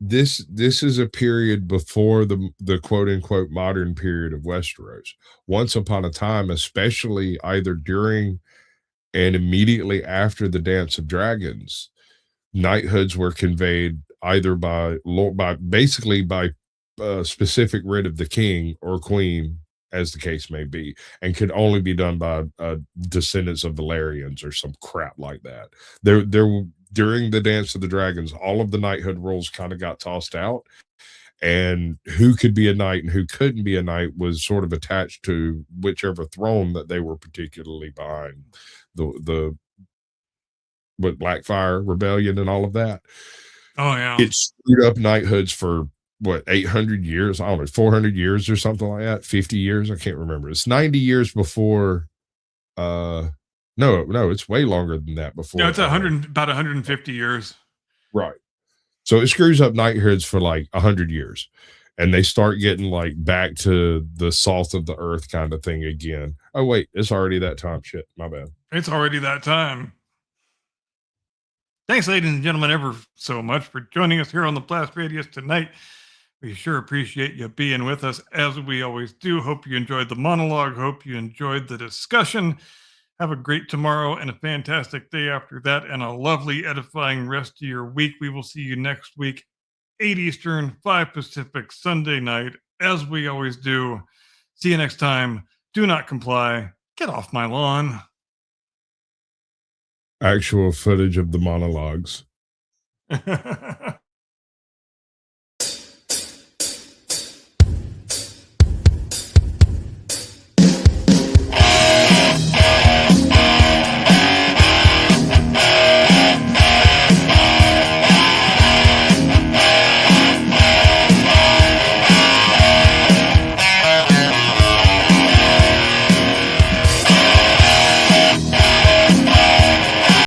This is a period before the quote unquote modern period of Westeros. Once upon a time, especially either during and immediately after the Dance of Dragons, knighthoods were conveyed either by specific writ of the king or queen, as the case may be, and could only be done by descendants of Valyrians or some crap like that. There during the Dance of the Dragons, all of the knighthood rules kind of got tossed out, and who could be a knight and who couldn't be a knight was sort of attached to whichever throne that they were particularly behind. The Blackfire Rebellion and all of that. Oh yeah, it screwed up knighthoods for 800 years. I don't know, 400 years or something like that. 50 years, I can't remember. It's 90 years before. No, it's way longer than that. Before, no, it's about 150 years. Right. So it screws up knighthoods for like 100 years, and they start getting like back to the salt of the earth kind of thing again. Oh wait, it's already that time. Shit, my bad. It's already that time. Thanks, ladies and gentlemen, ever so much for joining us here on the Blast Radius tonight. We sure appreciate you being with us, as we always do. Hope you enjoyed the monologue. Hope you enjoyed the discussion. Have a great tomorrow and a fantastic day after that, and a lovely, edifying rest of your week. We will see you next week, 8 Eastern, 5 Pacific, Sunday night, as we always do. See you next time. Do not comply. Get off my lawn. Actual footage of the monologues.